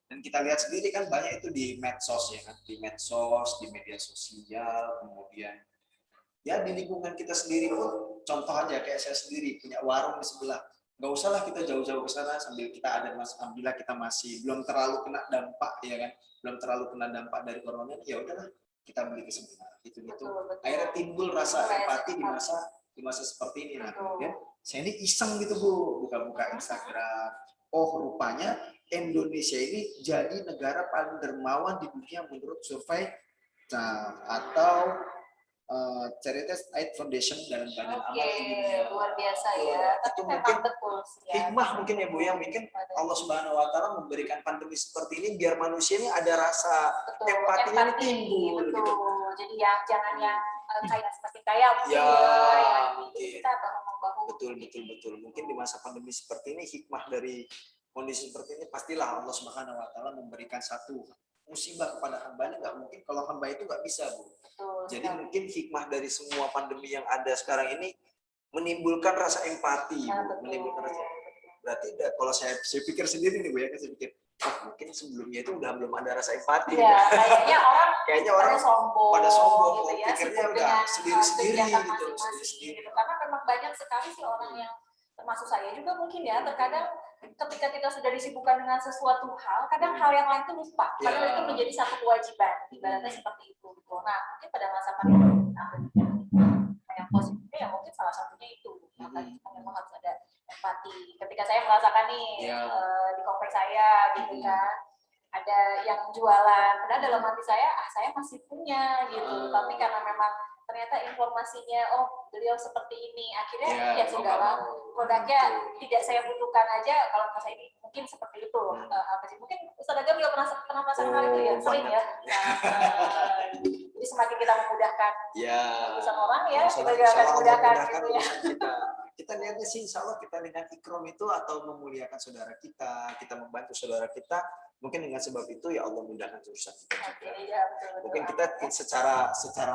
Dan kita lihat sendiri kan banyak itu di medsos ya kan, di medsos, di media sosial, kemudian ya di lingkungan kita sendiri pun. Contoh aja kayak saya sendiri punya warung di sebelah. Nggak usahlah kita jauh-jauh ke sana sambil kita ada alhamdulillah kita masih belum terlalu kena dampak ya kan, belum terlalu kena dampak dari corona. Ya udahlah kita beli ke sebelah. Itu. Akhirnya timbul rasa empati di masa seperti ini. Nah, kemudian saya ini iseng gitu Bu, buka-buka Instagram. Oh, rupanya Indonesia ini jadi negara paling dermawan di dunia menurut survei atau Charities Aid Foundation dalam Badan Amal di dunia. Luar biasa ya. Tapi Itu memang mungkin betul sih ya. hikmah mungkin ya Bu yang mungkin Allah Subhanahu Wa Taala memberikan pandemi seperti ini biar manusia ini ada rasa empatinya ini timbul. Betul. Gitu. Jadi yang jangan yang kayak seperti kayak Ya, yang mungkin. kita bahu-membahu. Betul. Mungkin di masa pandemi seperti ini hikmah dari kondisi seperti ini pastilah Allah Subhanahu Wa Taala memberikan satu musibah kepada hambanya. Nggak mungkin kalau hamba itu nggak bisa Bu. Betul. Jadi mungkin hikmah dari semua pandemi yang ada sekarang ini menimbulkan rasa empati, Bu. Menimbulkan rasa. Berarti kalau saya pikir sendiri nih Bu ya, saya pikir mungkin sebelumnya itu belum ada rasa empati. Ya, kayaknya orang pada sombong gitu ya, pikirnya sibuk udah dengan sendiri-sendiri kegiatan gitu, masing-masing gitu. Karena memang banyak sekali sih orang yang termasuk saya juga mungkin ya, terkadang ketika kita sudah disibukkan dengan sesuatu hal, kadang hal yang lain itu lupa. Padahal itu menjadi satu kewajiban, ibaratnya seperti itu. Nah, mungkin pada masa pandemi yang positifnya ya mungkin salah satunya itu. Maka kita memang harus ada empati. Ketika saya merasakan nih di kompleks saya gitu kan, ada yang jualan, padahal dalam hati saya masih punya gitu, tapi karena memang ternyata informasinya beliau seperti ini, akhirnya ya sudahlah, produknya tidak saya butuhkan aja. Kalau saya ini mungkin seperti itu. Mungkin Ustaz Agam juga pernah merasakan hal itu ya, sering ya. Jadi semakin kita memudahkan urusan orang ya, kita juga akan memudahkan gitu ya. Kita lihatnya sih insya Allah kita dengan ikram itu atau memuliakan saudara kita membantu saudara kita, Mungkin dengan sebab itu ya Allah mudahkan urusan kita juga. Oke, ya, betul, Mungkin kita secara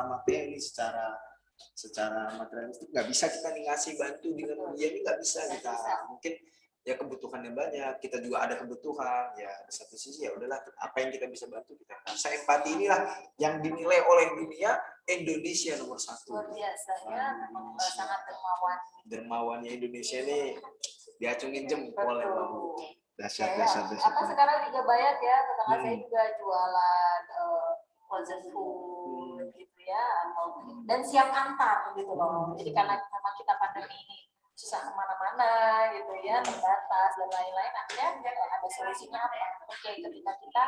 materi, secara materialistik nggak bisa kita nih ngasih bantu dengan dunia ini, nggak bisa kita. Mungkin ya kebutuhannya banyak, kita juga ada kebutuhan. Ya di satu sisi ya udahlah, apa yang kita bisa bantu kita. Rasa empati inilah yang dinilai oleh dunia Indonesia nomor 1. luar biasa ya, memang sangat dermawan. Dermawannya Indonesia ini diacungin jempol ya, Bang. Dahsyat. Apa sekarang juga banyak ya, tetangga saya juga jualan frozen food gitu ya, atau dan siap antar gitu loh. Jadi karena memang kita pandemi ini susah kemana-mana gitu ya, terbatas dan lain-lain, akhirnya ada solusinya apa? Oke, ketika kita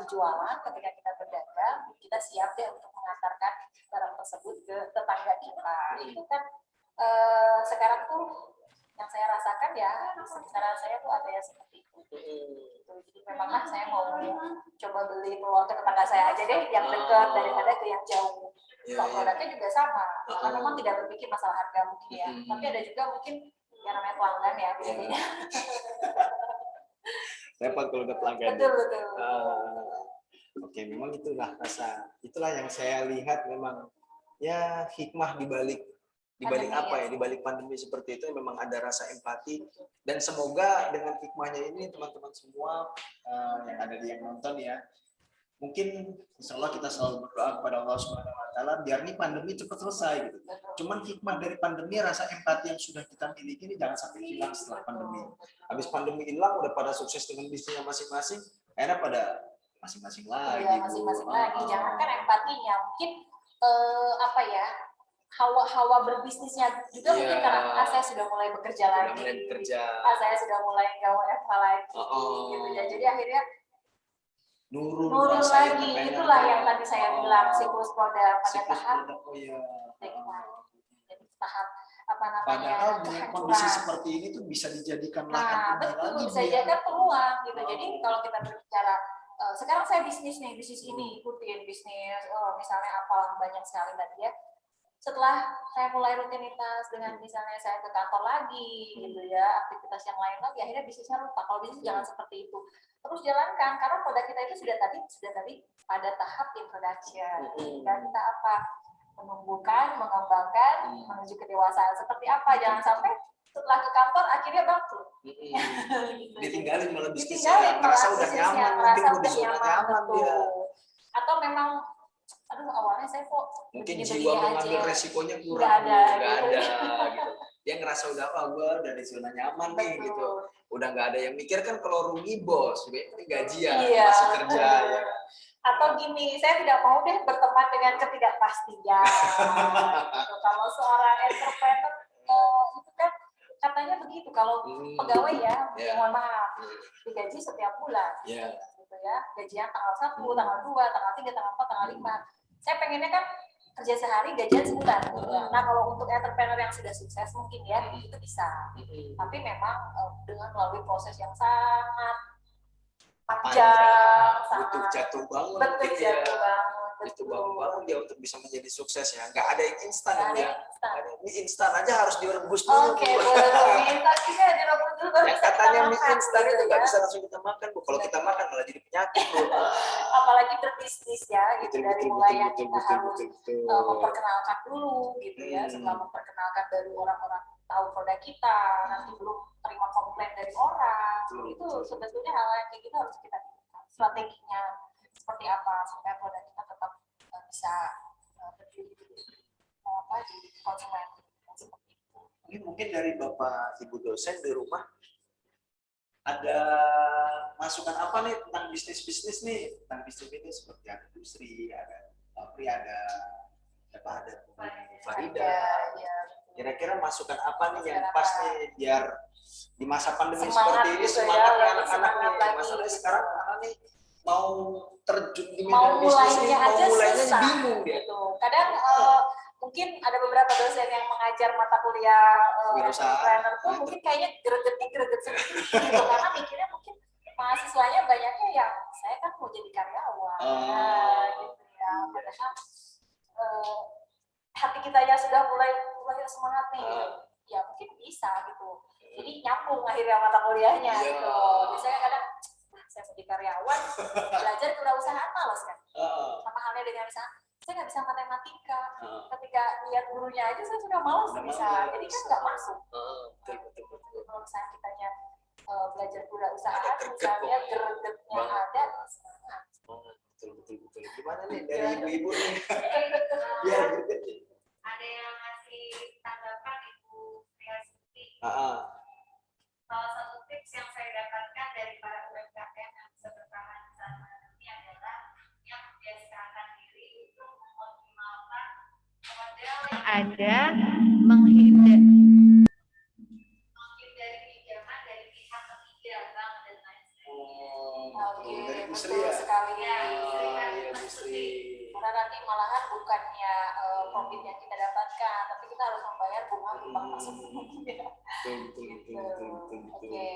berjualan, ketika kita berdagang, kita siap deh untuk mengantarkan barang tersebut ke tetangga kita. Itu kan sekarang tuh yang saya rasakan ya, di sekitar saya tuh ada yang seperti itu. Jadi memang saya mau coba beli peluang ke tetangga saya aja deh, yang dekat daripada ke yang jauh. Produknya juga sama, karena memang tidak berpikir masalah harga mungkin ya, tapi ada juga mungkin yang namanya pelanggan ya, biasanya. Repot kalau udah pelanggan. Betul. Oke, memang itulah yang saya lihat memang ya hikmah dibalik apa ya, dibalik pandemi seperti itu memang ada rasa empati, dan semoga dengan hikmahnya ini teman-teman semua yang ada di yang nonton ya, mungkin insya Allah kita selalu berdoa kepada Allah Subhanahu Wa Taala biar nih pandemi cepat selesai gitu. Cuman hikmah dari pandemi, rasa empati yang sudah kita miliki ini jangan sampai hilang setelah pandemi. Habis pandemi hilang udah pada sukses dengan bisnisnya masing-masing, akhirnya pada masing-masing lagi. Iya, masing-masing lagi. Jangan kan empatinya, mungkin apa ya, hawa berbisnisnya juga mungkin karena saya sudah mulai bekerja lagi, saya sudah mulai gawe lagi, gitu ya. Jadi akhirnya nurun lagi. Itulah yang tadi saya bilang, siklus produk pada tahap jadi tahap apa namanya, padahal dengan kondisi seperti ini tuh bisa dijadikan lahan betul, bisa dijadikan peluang gitu. Jadi kalau kita berbicara sekarang saya bisnis ini, ikutin bisnis, misalnya apalah banyak sekali tadi ya. Setelah saya mulai rutinitas dengan misalnya saya ke kantor lagi gitu ya, aktivitas yang lain lagi, akhirnya bisnisnya lupa. Kalau bisnis jangan seperti itu, terus jalankan, karena produk kita itu sudah tadi pada tahap introduction. Dan kita apa, menumbuhkan, mengembangkan, menuju kedewasaan seperti apa. Jangan sampai setelah ke kantor akhirnya bangkrut. Ditinggalin malah bisnisnya, merasa udah nyaman, mungkin udah zona nyaman dia. Atau memang awalnya saya kok mungkin jiwa mengambil resikonya kurang, nggak ada gitu. Dia ngerasa udah gue udah di zona nyaman nih gitu, udah nggak ada yang mikir kan kalau rugi bos, gajian masih kerja ya. Atau gini, saya tidak mau deh berteman dengan ketidakpastian. Gitu. Kalau seorang entrepreneur itu kan katanya begitu, kalau pegawai ya, mohon maaf, digaji setiap bulan, gitu ya, gajian tanggal 1, tanggal 2, tanggal 3, tanggal 4, tanggal 5. Saya pengennya kan kerja sehari, gajian sebulan. Nah, kalau untuk entrepreneur yang sudah sukses mungkin ya, itu bisa. Tapi memang dengan melalui proses yang sangat panjang, butuh jatuh bangun. Itu bangun dia untuk bisa menjadi sukses ya. Nggak ada yang instan ya. Mie instan aja harus direbus dulu. Oke, mie instan juga direbus dulu baru yang bisa katanya kita mie makan, instan itu nggak ya. bisa langsung kita makan, Bu. Kalau kita makan malah jadi penyakit, Bu. Apalagi berbisnis ya, gitu. Dari mulai yang kita harus betul. memperkenalkan dulu, gitu ya. Setelah memperkenalkan baru orang-orang tahu produk kita, nanti belum terima komplain dari orang. Itu sebetulnya hal yang kayak gitu harus kita strateginya seperti apa supaya produk kita tetap bisa berdiri di konsumen seperti itu. Mungkin dari Bapak Ibu dosen di rumah ada masukan apa nih tentang bisnis nih, tentang bisnis seperti ada industri, ada pabrik, ada Farida. Kira-kira masukan apa nih yang pas nih biar di masa pandemi seperti ini semangat anak-anak nih. Masalahnya sekarang anak nih mau terjun di medan bisnis ini, mau mulainya bingung dia. Gitu. Kadang mungkin ada beberapa dosen yang mengajar mata kuliah entrepreneur tuh mungkin kayaknya greget sedikit gitu, karena mikirnya mungkin mahasiswanya banyaknya yang saya kan mau jadi karyawan, gitu ya. Padahal hati kita ya sudah mulai semangat nih, ya mungkin bisa gitu. Jadi nyambung akhirnya mata kuliahnya gitu. Biasanya kadang saya menjadi karyawan, belajar kewirausahaan malas kan. Sama halnya dengan misalnya, saya nggak bisa matematika. Ketika lihat gurunya aja saya sudah malas bisa. Jadi kan nggak masuk. Betul. Kalau misalnya kitanya belajar kewirausahaan, Ada greget misalnya pokoknya. gregetnya Banget. ada, semangat. Betul. Gimana nih dari ibu-ibu nih? Biar greget nih. Ada yang ngasih tanggapan Ibu Priasuti. Salah satu tips yang saya dapatkan dari para UMKM yang bisa bertahan saat pandemi adalah yang membiasakan diri untuk mengoptimalkan model yang Ada menghindari menghindari pinjaman dari pihak ketiga, bank dan lain sebagainya. Oke, Dari Bu Sri betul ya? sekali. Ya, Iya, Bu Sri. Karena nanti malahan bukannya profit yang kita dapatkan, tapi kita harus membayar bunga utang tersebut. Betul. Oke,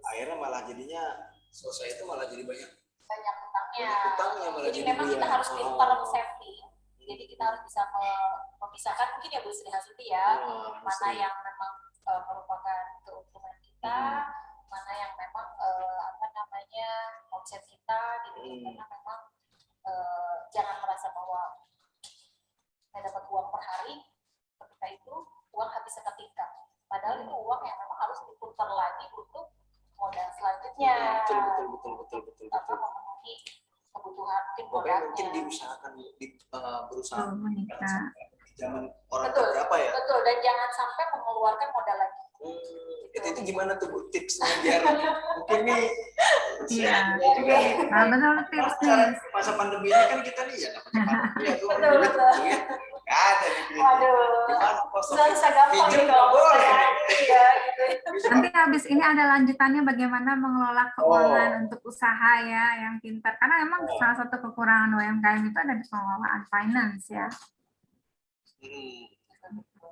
Akhirnya malah jadinya selesai itu malah jadi banyak banyak utangnya. Banyak utangnya malah Jadi jadi memang Bu kita ya. harus pintar saving. Jadi kita harus bisa memisahkan mungkin ya Bu Sri Hasuti ya, mana yang memang merupakan keuntungan kita, mana yang memang omset kita gitu. Karena memang jangan merasa bahwa saya dapat uang per hari, ketika itu uang habis seketika. Padahal itu uang yang memang harus diputar lagi untuk modal selanjutnya. Betul. Apa memenuhi kebutuhan mungkin Pokoknya modalnya. mungkin diusahakan berusaha menikah. di zaman orang Betul. berapa ya? Betul, dan jangan sampai mengeluarkan modal lagi. Itu gimana tuh Bu tipsnya biar mungkin nih Iya. saya juga nih Nah, betul tips nih. masa pandemi ini kan kita nih ya namanya pandemi ya tuh Betul. nggak ada nih duit. Waduh, Gimana kosong nggak bisa gampang pinjem gitu. nggak boleh Ya, iya, gitu. Nanti habis ini ada lanjutannya bagaimana mengelola keuangan untuk usaha ya yang pintar. Karena memang salah satu kekurangan UMKM itu ada di pengelolaan finance ya.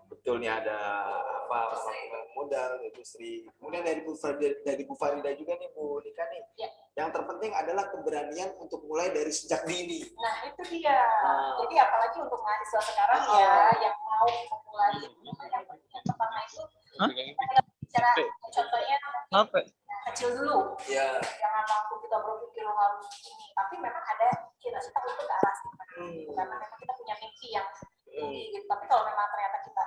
Betul nih ada apa modal itu Sri. Kemudian dari Bu Farida juga nih Bu Nika nih. Ya. Yang terpenting adalah keberanian untuk mulai dari sejak dini. Nah, itu dia. Jadi apalagi untuk mahasiswa sekarang ya yang mau memulai yang pertama itu kita bicara contohnya kecil dulu. Ya. Jangan langsung kita berpikir harus ini, tapi memang ada cita-cita untuk ke arah sana. Karena memang kita punya mimpi yang tinggi gitu. Tapi kalau memang ternyata kita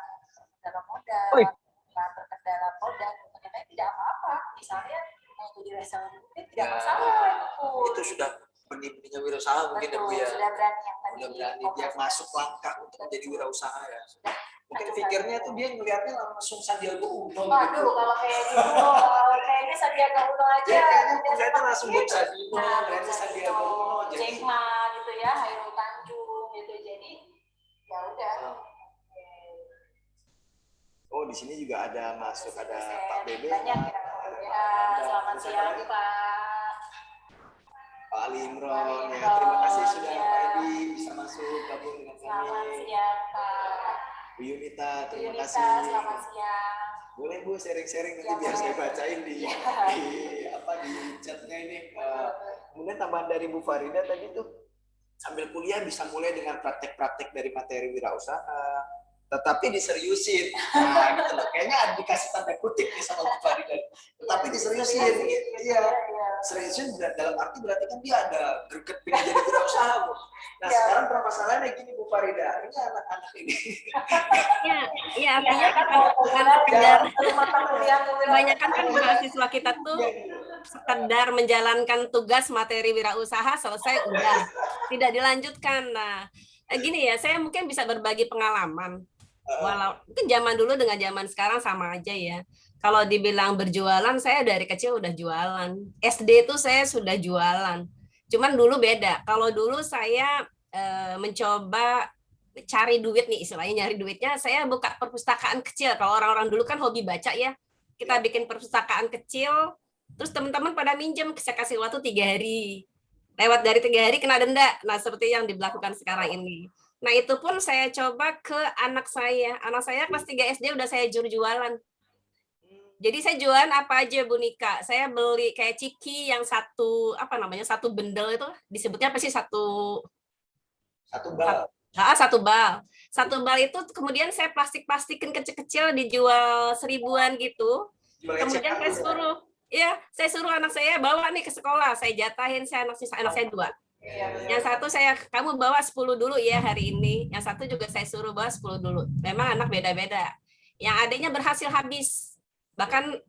dalam modal, kita terkendala modal, ternyata tidak apa-apa. Misalnya mau jadi reseller mungkin tidak masalah itu. Itu sudah benih-benihnya wirausaha mungkin ya Bu ya. Sudah berani yang tadi. Udah berani dia masuk langkah untuk menjadi wirausaha ya. Mungkin pikirnya tuh dia ngelihatnya langsung Sandiaga Uno. Waduh, kalau kayak gitu, kayaknya Sandiaga Uno aja. Ya, kayaknya ngelihatnya langsung Bob Sadino, Nah, ngelihatnya Sandiaga Uno. Jack Jadi Ma gitu ya, Hairul Tanjung gitu. Jadi ya udah. oh di sini juga ada masuk ada Pak Bebe. Banyak ya. Selamat siang Pak. Pak Ali Imron, Ali ya, terima kasih Imron, sudah ya. Pak Edi bisa masuk gabung dengan Selamat kami. siang Pak. Bu Yunita, Bu terima Yunita, kasih. selamat siang. Boleh Bu sharing-sharing nanti Ya, biar boleh. saya bacain di Ya. di chatnya ini. Kemudian tambahan dari Bu Farida tadi tuh sambil kuliah bisa mulai dengan praktek-praktek dari materi wirausaha, tetapi diseriusin. Nah, gitu loh. Kayaknya ada dikasih tanda kutip nih sama Bu Farida. Tetapi diseriusin. Iya. Seriusin dalam arti berarti kan dia ada greget pengen jadi wirausaha, Bu. Nah, Ya. sekarang permasalahannya gini Bu Farida, ini anak-anak ini. Iya, artinya bukan sekedar kebanyakan kan mahasiswa kita tuh sekedar menjalankan tugas materi wirausaha selesai udah tidak dilanjutkan. Nah, gini ya, saya mungkin bisa berbagi pengalaman. Walau mungkin zaman dulu dengan zaman sekarang sama aja ya. Kalau dibilang berjualan, saya dari kecil udah jualan. SD itu saya sudah jualan. Cuman dulu beda. Kalau dulu saya mencoba cari duit nih, istilahnya nyari duitnya, saya buka perpustakaan kecil. Kalau orang-orang dulu kan hobi baca ya. Kita bikin perpustakaan kecil, terus teman-teman pada minjem, saya kasih waktu 3 hari. Lewat dari 3 hari kena denda. Nah, seperti yang dilakukan sekarang ini. Nah, itu pun saya coba ke anak saya. Anak saya kelas 3 SD udah saya jualan. Jadi saya jualan apa aja Bu Nika. Saya beli kayak ciki yang satu bendel itu disebutnya apa sih satu bal. Satu bal. Satu bal itu kemudian saya plastik-plastikin kecil-kecil dijual 1000-an gitu. Kemudian saya suruh Iya, saya suruh anak saya bawa nih ke sekolah. Saya jatahin anak saya 2. Yang satu kamu bawa 10 dulu ya hari ini. Yang satu juga saya suruh bawa 10 dulu. Memang anak beda-beda. Yang adiknya berhasil habis. Bahkan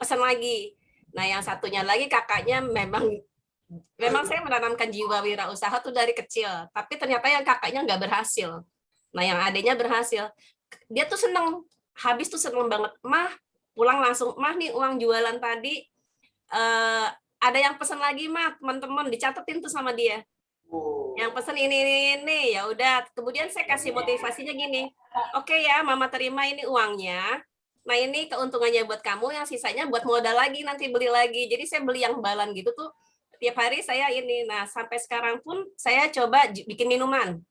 pesan lagi. Nah, yang satunya lagi kakaknya memang saya menanamkan jiwa wirausaha tuh dari kecil. Tapi ternyata yang kakaknya nggak berhasil. Nah, yang adiknya berhasil. Dia tuh seneng. Habis tuh seneng banget. Mah, pulang langsung, mah nih uang jualan tadi ada yang pesan lagi mah teman-teman dicatetin tuh sama dia. Yang pesan ini ya udah. Kemudian saya kasih motivasinya gini. Oke ya, mama terima ini uangnya. Nah ini keuntungannya buat kamu, yang sisanya buat modal lagi nanti beli lagi. Jadi saya beli yang balan gitu tuh tiap hari saya ini. Nah sampai sekarang pun saya coba bikin minuman.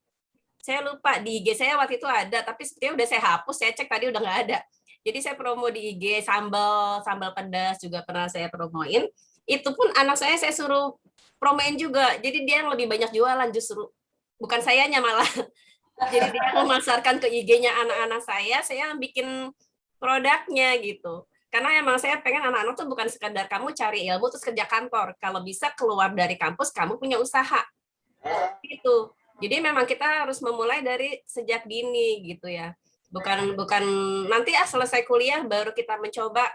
Saya lupa di IG saya waktu itu ada, tapi sepertinya udah saya hapus. Saya cek tadi udah nggak ada. Jadi saya promo di IG sambal pedas juga pernah saya promoin. Itu pun anak saya suruh promoin juga. Jadi dia yang lebih banyak jualan justru. Bukan sayanya malah. Jadi dia memasarkan ke IG-nya anak-anak saya bikin produknya gitu. Karena emang saya pengen anak-anak tuh bukan sekadar kamu cari ilmu terus kerja kantor. Kalau bisa keluar dari kampus, kamu punya usaha. Gitu. Jadi memang kita harus memulai dari sejak dini gitu ya. Bukan nanti selesai kuliah baru kita mencoba.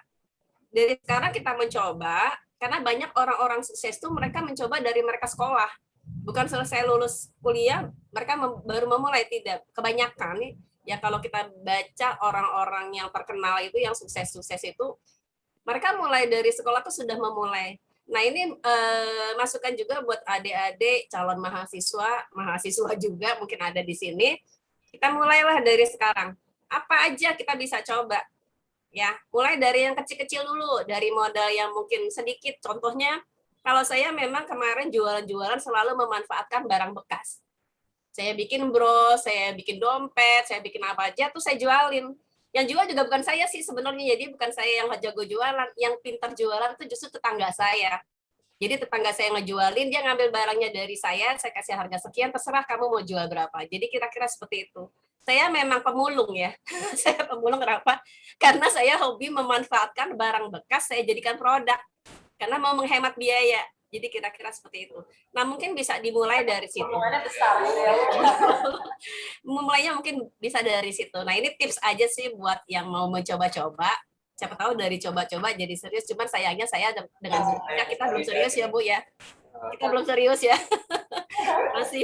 Dari sekarang kita mencoba, karena banyak orang-orang sukses tuh mereka mencoba dari mereka sekolah. Bukan selesai lulus kuliah mereka baru memulai, tidak. Kebanyakan nih ya kalau kita baca orang-orang yang terkenal itu yang sukses-sukses itu mereka mulai dari sekolah tuh sudah memulai. Nah ini masukan juga buat adik-adik calon mahasiswa juga mungkin ada di sini. Kita mulailah dari sekarang. Apa aja kita bisa coba, ya. Mulai dari yang kecil-kecil dulu, dari modal yang mungkin sedikit. Contohnya, kalau saya memang kemarin jualan-jualan selalu memanfaatkan barang bekas. Saya bikin bros, saya bikin dompet, saya bikin apa aja tuh saya jualin. Yang jual juga bukan saya sih sebenarnya, jadi bukan saya yang jago jualan, yang pintar jualan itu justru tetangga saya. Jadi tetangga saya ngejualin, dia ngambil barangnya dari saya kasih harga sekian, terserah kamu mau jual berapa. Jadi kira-kira seperti itu. Saya memang pemulung ya. Saya pemulung kenapa? Karena saya hobi memanfaatkan barang bekas, saya jadikan produk. Karena mau menghemat biaya. Jadi kira-kira seperti itu. Nah mungkin bisa dimulai dari situ. Hubungannya besar gitu ya. Memulainya mungkin bisa dari situ. Nah ini tips aja sih buat yang mau mencoba-coba. Siapa tahu dari coba-coba jadi serius. Cuman sayangnya saya dengan kita belum serius ya Bu ya. Kita belum serius ya.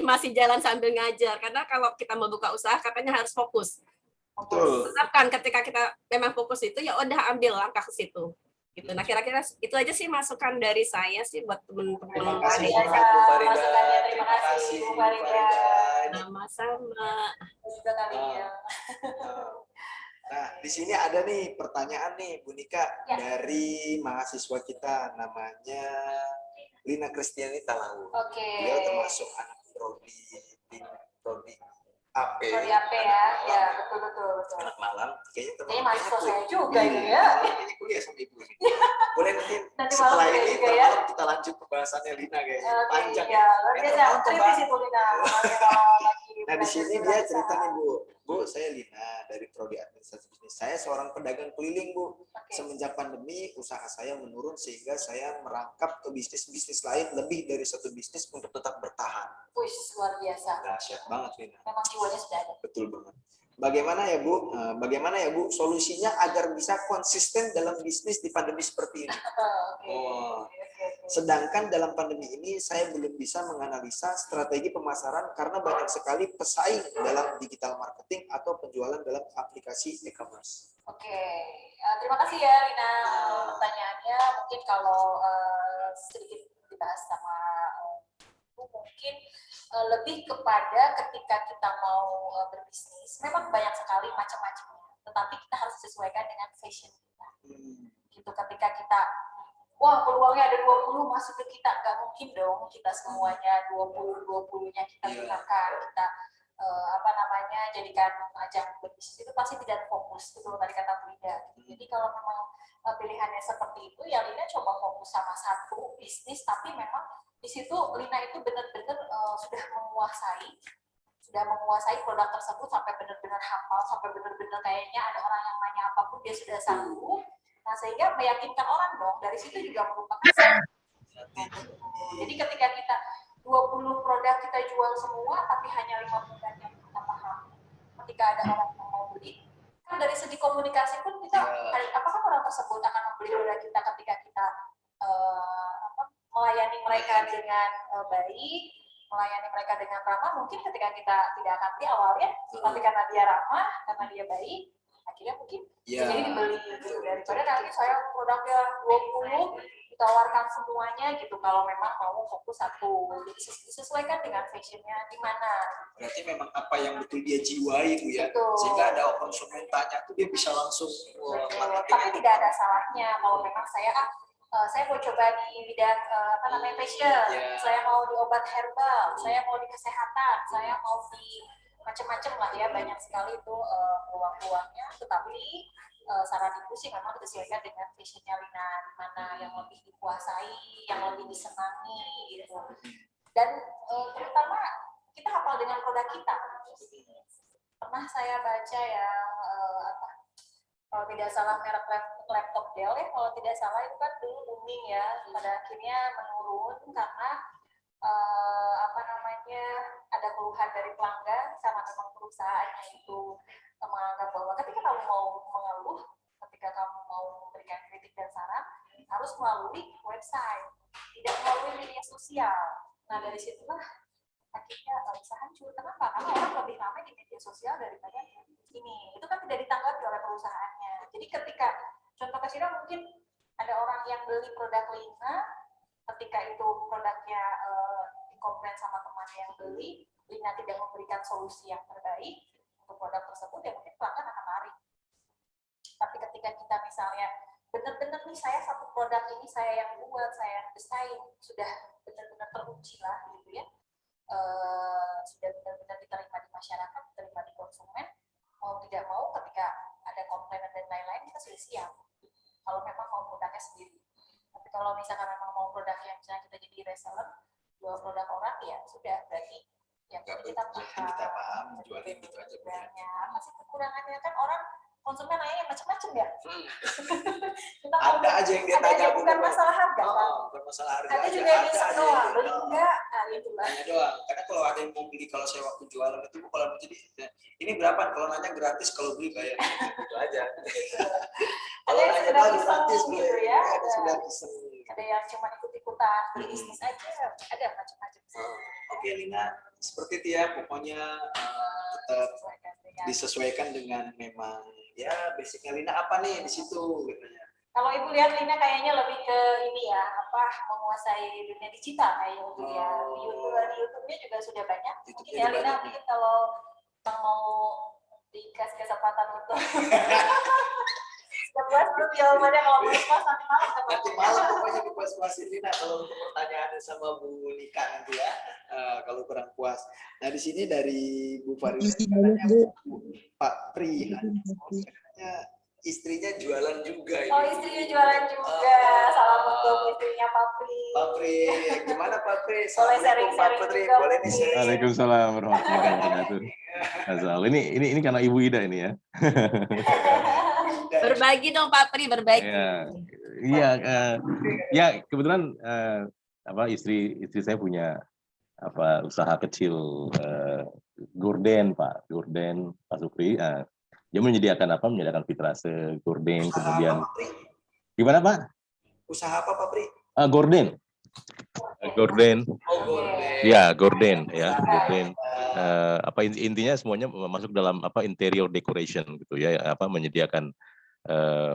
masih jalan sambil ngajar. Karena kalau kita mau buka usaha katanya harus fokus. Betul. Tetapkan ketika kita memang fokus itu ya udah ambil langkah ke situ. Gitu. Nah kira-kira itu aja sih masukan dari saya sih buat teman-teman. Terima kasih Terima banget Bu Farida. masukannya. Terima kasih Bu Farida. Sama-sama. Juga kali ya. Nah, di sini ada nih pertanyaan nih Bu Nika Ya. dari mahasiswa kita namanya Lina Kristiani Talawu. Oke. Beliau termasuk anak prodi AP. Prodi AP ya. Ya, betul. Anak malam. Kayaknya mahasiswa saya juga ini ya. Kayaknya kuliah sama Ibu ini. Boleh nanti Nanti setelah malam ini juga ya. kita lanjut pembahasannya Lina kayaknya. Oke, Panjang iya. Luar Karena biasa. mau Kritis pembahas- itu Lina. Nah di sini dia cerita nih Bu, saya Lina dari prodi administrasi bisnis. Saya seorang pedagang keliling Bu. Semenjak pandemi usaha saya menurun sehingga saya merangkap ke bisnis lain lebih dari satu bisnis untuk tetap bertahan. Wih, luar biasa. Dahsyat banget Lina. Memang jiwanya sudah ada. Betul banget. Bagaimana ya Bu solusinya agar bisa konsisten dalam bisnis di pandemi seperti ini? Oke. Sedangkan dalam pandemi ini saya belum bisa menganalisa strategi pemasaran karena banyak sekali pesaing dalam digital marketing atau penjualan dalam aplikasi e-commerce. Oke, terima kasih ya Lina pertanyaannya. Mungkin kalau sedikit dibahas sama mungkin lebih kepada ketika kita mau berbisnis, memang banyak sekali macam-macamnya. Tetapi kita harus sesuaikan dengan fashion kita. Gitu, ketika kita wah peluangnya ada 20 masuk ke kita, nggak mungkin dong kita semuanya 20-20-nya kita gunakan, kita jadikan ajang berbisnis, itu pasti tidak fokus, itu tadi kata Frida. Jadi kalau memang pilihannya seperti itu, ya Lina coba fokus sama satu bisnis, tapi memang di situ Lina itu benar-benar sudah menguasai produk tersebut sampai benar-benar hafal, sampai benar-benar kayaknya ada orang yang nanya apapun dia sudah sanggup. Nah, sehingga meyakinkan orang dong, dari situ juga merupakan salah. Jadi ketika kita 20 produk kita jual semua, tapi hanya 5 produk yang kita paham. Ketika ada orang yang mau beli, kan dari segi komunikasi pun kita, apakah orang tersebut akan membeli produk kita ketika kita melayani mereka dengan baik, melayani mereka dengan ramah. Mungkin ketika kita tidak akan beli awalnya, tapi karena dia ramah, karena dia baik, akhirnya mungkin jadi dibeli gitu. Daripada nanti saya produknya 20 ditawarkan semuanya gitu, kalau memang mau fokus satu. Jadi disesuaikan dengan fashionnya di mana. Berarti memang apa yang betul dia jiwai Bu ya. Betul. Sehingga ada konsumen tanya tuh dia bisa langsung Tapi tidak ada salahnya kalau memang saya mau coba di bidang fashion, saya mau di obat herbal, saya mau di kesehatan, saya mau di macam-macam lah ya, banyak sekali itu peluang-peluangnya. Tetapi saran ibu sih memang disesuaikan dengan fashionnya Lina, di mana yang lebih dikuasai, yang lebih disenangi gitu. Dan terutama kita hafal dengan produk kita. Pernah saya baca yang kalau tidak salah merek laptop Dell ya, kalau tidak salah itu kan dulu booming ya, pada akhirnya menurun karena ada keluhan dari pelanggan karena memang perusahaannya itu menganggap bahwa ketika kamu mau mengeluh, ketika kamu mau memberikan kritik dan saran, harus melalui website, tidak melalui media sosial. Nah dari situlah akhirnya bisa hancur. Kenapa? Karena orang lebih ramai di media sosial daripada ini. Itu kan tidak ditanggapi oleh perusahaannya. Jadi ketika contoh kecilnya mungkin ada orang yang beli produk Lina, ketika itu produknya dikomplain sama teman yang beli, Lina tidak memberikan solusi yang terbaik untuk produk tersebut, ya mungkin pelanggan akan lari. Tapi ketika kita misalnya benar-benar nih saya satu produk ini saya yang buat, saya yang desain, sudah benar-benar teruji lah gitu ya, sudah benar-benar diterima di masyarakat, diterima di konsumen, mau tidak mau ketika ada komplain dan lain-lain kita sudah siap. Kalau memang mau produknya sendiri. Tapi kalau misalkan memang mau produk yang misalnya kita jadi reseller, jual produk orang, ya sudah berarti yang kita paham, jualin gitu aja. Apa sih kekurangannya? Kan orang konsumen nanya macam-macam ya. Ada aja yang dia tanya, bukan masalah harga kan? Bukan masalah harga. Ada juga yang bisa doang, beli enggak? Nanya doang. Karena kalau ada yang mau beli, kalau saya waktu jualan itu kalau jadi ini berapa? Kalau nanya gratis, kalau beli bayar. Gitu aja. Kalau nanya gratis gitu ya. Ada yang cuma ikut-ikutan beli bisnis aja, ada macam-macam. Oke Lina, seperti itu ya, pokoknya tetap disesuaikan dengan memang ya basicnya Lina apa nih di situ katanya. Kalau ibu lihat Lina kayaknya lebih ke ini ya, menguasai dunia digital kayaknya ibu ya. Di YouTube-nya juga sudah banyak. Mungkin ya Lina mungkin kalau mau dikasih kesempatan untuk puas belum jawabannya, kalau puas nanti malam. Nanti malam pokoknya dipuas-puasin Lina kalau untuk pertanyaannya sama Bu Nika nanti ya. Kalau kurang puas. Nah di sini dari Bu Farida katanya Pak Pri, katanya istrinya jualan juga. Oh istrinya jualan juga. Salam untuk istrinya Pak Pri. Pak Pri, gimana Pak Pri? Boleh sharing-sharing juga. Boleh nih sharing. Waalaikumsalam warahmatullahi wabarakatuh. Asal ini karena Ibu Ida ini ya. Berbagi dong Pak Pri, berbagi. Ya kebetulan istri saya punya usaha kecil gorden Pak Supri. Dia menyediakan fitrase, gorden, kemudian gimana Pak? Usaha apa Pak Pri? Gorden. Ya, gorden. Intinya semuanya masuk dalam interior decoration gitu ya, menyediakan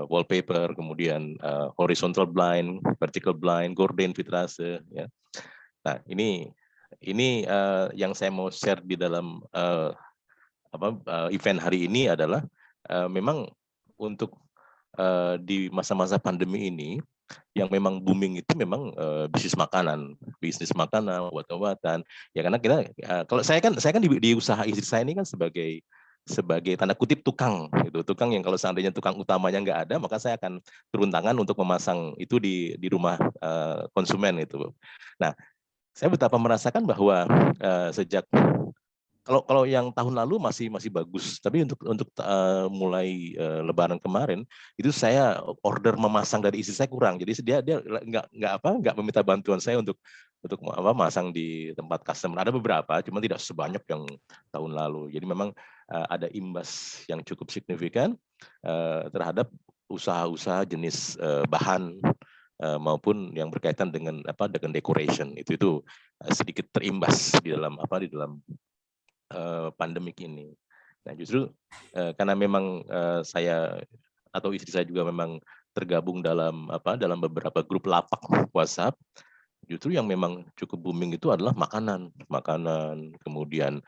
wallpaper, kemudian horizontal blind, vertical blind, gorden, vitrase ya. Nah, ini yang saya mau share di dalam event hari ini adalah memang untuk di masa-masa pandemi ini yang memang booming itu memang bisnis makanan, obat-obatan. Ya karena kita kalau saya kan di usaha istri saya ini kan sebagai tanda kutip tukang gitu. Tukang yang kalau seandainya tukang utamanya nggak ada, maka saya akan turun tangan untuk memasang itu di rumah konsumen itu. Nah, saya betapa merasakan bahwa sejak Kalau yang tahun lalu masih bagus, tapi untuk mulai Lebaran kemarin itu saya order memasang dari istri saya kurang, jadi dia nggak meminta bantuan saya untuk masang di tempat customer. Ada beberapa, cuma tidak sebanyak yang tahun lalu. Jadi memang ada imbas yang cukup signifikan terhadap usaha-usaha jenis bahan maupun yang berkaitan dengan decoration itu sedikit terimbas di dalam pandemik ini. Nah, justru karena memang saya atau istri saya juga memang tergabung dalam beberapa grup lapak WhatsApp, justru yang memang cukup booming itu adalah makanan, kemudian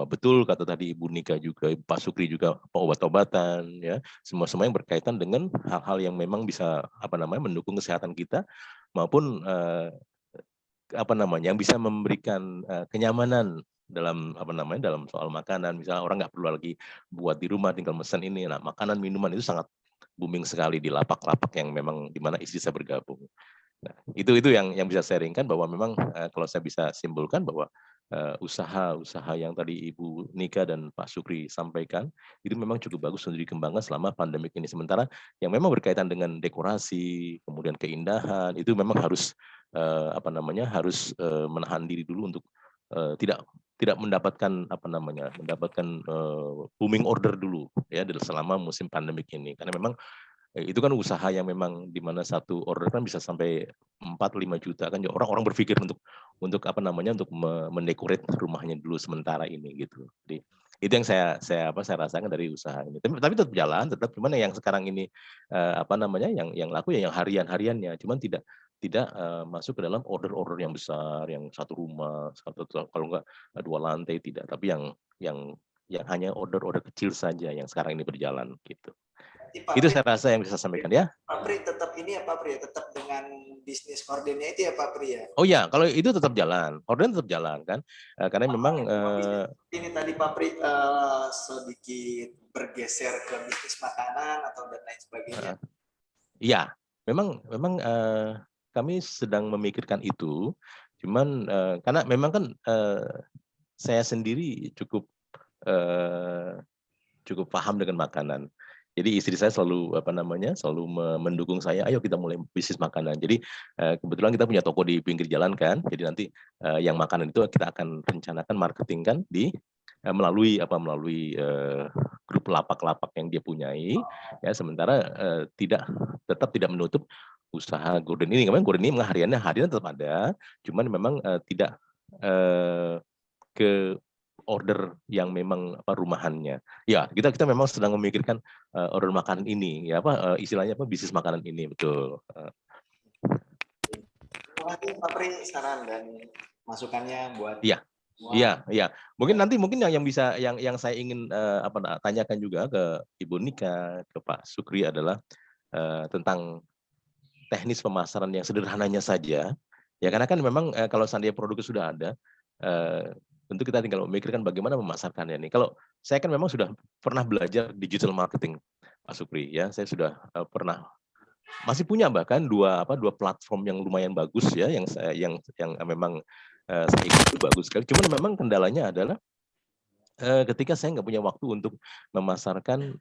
betul kata tadi Ibu Nika juga, Pak Sukri juga, obat-obatan, ya, semua yang berkaitan dengan hal-hal yang memang bisa mendukung kesehatan kita maupun yang bisa memberikan kenyamanan dalam dalam soal makanan. Misalnya orang nggak perlu lagi buat di rumah, tinggal pesan ini. Nah, makanan minuman itu sangat booming sekali di lapak-lapak yang memang di mana istri saya bergabung. Nah, itu yang bisa saya ringkan bahwa memang kalau saya bisa simpulkan bahwa usaha-usaha yang tadi Ibu Nika dan Pak Sukri sampaikan itu memang cukup bagus untuk dikembangkan selama pandemik ini. Sementara yang memang berkaitan dengan dekorasi, kemudian keindahan, itu memang harus menahan diri dulu untuk tidak mendapatkan booming order dulu ya selama musim pandemik ini, karena memang itu kan usaha yang memang di mana satu order kan bisa sampai 4-5 juta kan, orang-orang berpikir untuk mendekorate rumahnya dulu sementara ini gitu. Jadi itu yang saya rasakan dari usaha ini. Tapi tetap jalan, tetap gimana yang sekarang ini yang laku ya yang hariannya, cuman tidak masuk ke dalam order-order yang besar, yang satu rumah, kalau enggak 2 lantai tidak, tapi yang hanya order-order kecil saja yang sekarang ini berjalan gitu. Itu saya rasa yang bisa sampaikan ya. Pak Pri tetap ini ya Pak Pri, tetap dengan bisnis kordennya itu ya Pak Pri ya. Oh ya, kalau itu tetap jalan, korden tetap jalan kan, karena memang ini tadi Pak Pri sedikit bergeser ke bisnis makanan atau dan lain sebagainya. Iya, memang kami sedang memikirkan itu, cuman karena memang kan saya sendiri cukup paham dengan makanan. Jadi istri saya selalu mendukung saya, ayo kita mulai bisnis makanan. Jadi kebetulan kita punya toko di pinggir jalan kan. Jadi nanti yang makanan itu kita akan rencanakan marketing kan melalui grup lapak-lapak yang dia punyai. Ya, sementara tetap tidak menutup usaha Gorden ini. Kemarin Gorden ini hariannya tetap ada, cuman memang tidak ke order yang memang rumahannya. Ya, kita memang sedang memikirkan order makanan ini, ya istilahnya bisnis makanan ini, betul. Terima kasih Pak Pri saran dan masukannya buat. Iya. Mungkin yang bisa yang saya ingin tanyakan juga ke Ibu Nika, ke Pak Sukri adalah tentang teknis pemasaran yang sederhananya saja. Ya, karena kan memang kalau seandainya produknya sudah ada, tentu kita tinggal memikirkan bagaimana memasarkannya nih. Kalau saya kan memang sudah pernah belajar digital marketing, Pak Sukri, ya. Saya sudah masih punya bahkan dua platform yang lumayan bagus ya, yang memang saya ikut itu bagus sekali. Cuman memang kendalanya adalah ketika saya nggak punya waktu untuk memasarkan.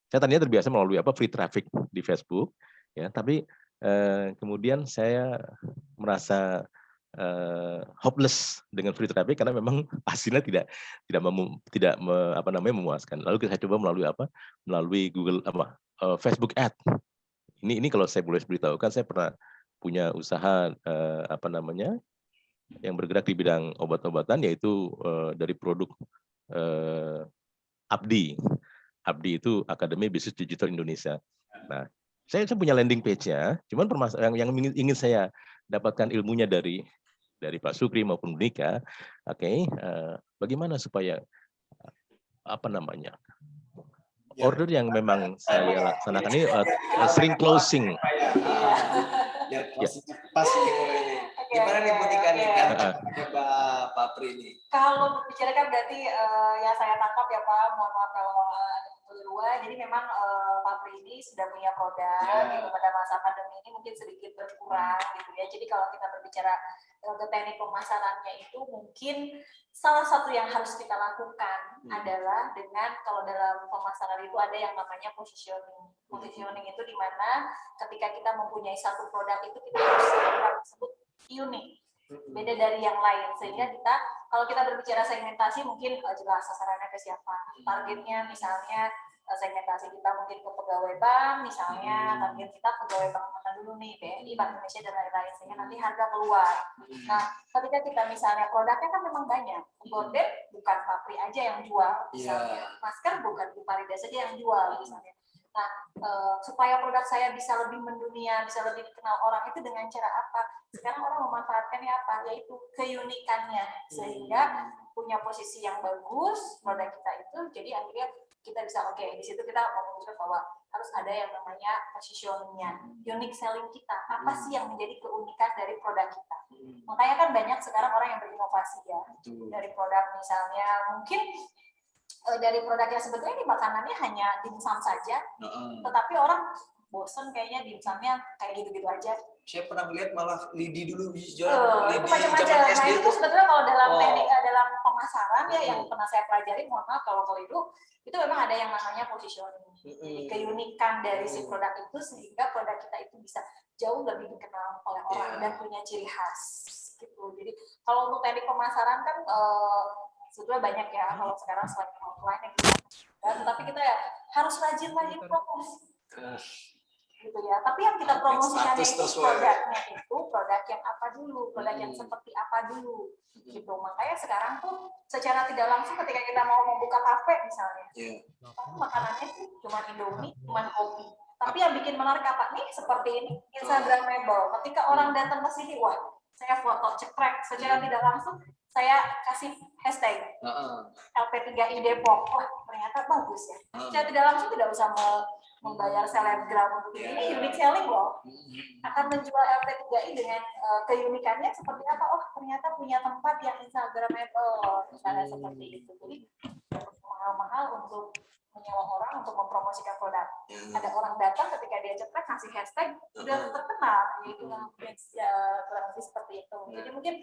Saya tadinya terbiasa melalui free traffic di Facebook, ya. Tapi kemudian saya merasa hopeless dengan free traffic karena memang hasilnya tidak memuaskan. Lalu saya coba melalui Google Facebook Ad. Ini kalau saya boleh beritahukan, saya pernah punya usaha yang bergerak di bidang obat-obatan, yaitu dari produk Abdi. Abdi itu Akademi Bisnis Digital Indonesia. Nah, saya punya landing page-nya, cuman yang ingin saya dapatkan ilmunya dari Pak Sukri maupun Nika, bagaimana supaya order yang memang saya laksanakan ini sering closing. Pas ini. Gimana nih Bu Nika nih? Kan Pak Pri ini? Kalau berbicara kan berarti yang saya tangkap ya Pak, mohon maaf kalau ada kekeliruan. Jadi memang Pak Pri ini sudah punya produk gitu pada masa pandemi ini mungkin sedikit berkurang gitu ya. Jadi kalau kita berbicara teknik pemasarannya itu mungkin salah satu yang harus kita lakukan adalah dengan kalau dalam pemasaran itu ada yang namanya positioning. Positioning itu di mana ketika kita mempunyai satu produk itu kita harus sebut unik, beda dari yang lain, sehingga kita kalau kita berbicara segmentasi mungkin jelas sasarannya ke siapa, targetnya misalnya segmentasi kita mungkin ke pegawai bank misalnya, target kita pegawai bank mana dulu nih, BNI, Bank Indonesia dan lain-lain, sehingga nanti harga keluar. Nah, ketika kita misalnya produknya kan memang banyak, gorden bukan Pak Pri aja yang jual misalnya, masker bukan Bu Farida saja yang jual misalnya. Nah, supaya produk saya bisa lebih mendunia, bisa lebih dikenal orang itu dengan cara apa? Sekarang orang memanfaatkannya apa? Yaitu keunikannya, sehingga punya posisi yang bagus produk kita itu. Jadi akhirnya kita bisa di situ kita memutuskan bahwa harus ada yang namanya positioningnya, unique selling kita. Apa sih yang menjadi keunikan dari produk kita? Makanya kan banyak sekarang orang yang berinovasi ya dari produk misalnya mungkin. Dari produk yang sebetulnya ini makanannya hanya dimsum saja, tetapi orang bosen kayaknya dimsumnya kayak gitu-gitu aja. Saya pernah melihat malah lidi dulu jual Itu macam-macam. Nah itu sebetulnya kalau dalam teknik dalam pemasaran ya yang pernah saya pelajari, mohon maaf kalau keliru, itu memang ada yang namanya positioning, keunikan dari si produk itu sehingga produk kita itu bisa jauh lebih dikenal oleh orang dan punya ciri khas. Gitu. Jadi kalau untuk teknik pemasaran kan sebetulnya banyak ya kalau sekarang selain offline yang kita tapi kita ya harus rajin-rajin promosi gitu ya. Tapi yang kita promosikan itu produknya itu produk yang apa dulu, produk yang seperti apa dulu gitu. Makanya sekarang tuh secara tidak langsung ketika kita mau membuka kafe misalnya, makanannya tuh cuma Indomie, cuma kopi. Tapi yang bikin menarik apa nih? Seperti ini, Instagramable. Ketika orang datang ke sini, wah, saya foto cekrek secara tidak langsung. Saya kasih hashtag LP3I Depok. Wah, ternyata bagus ya. Saya tidak langsung tidak usah membayar selebgram untuk ini unique selling loh. Akan menjual LP3I dengan keunikannya seperti apa? Oh, ternyata punya tempat yang Instagramable. Misalnya seperti itu. Jadi mahal-mahal untuk menyewa orang untuk mempromosikan produk. Ada orang datang ketika dia cetak kasih hashtag sudah terkenal. Itu kurang lebih seperti itu. Jadi mungkin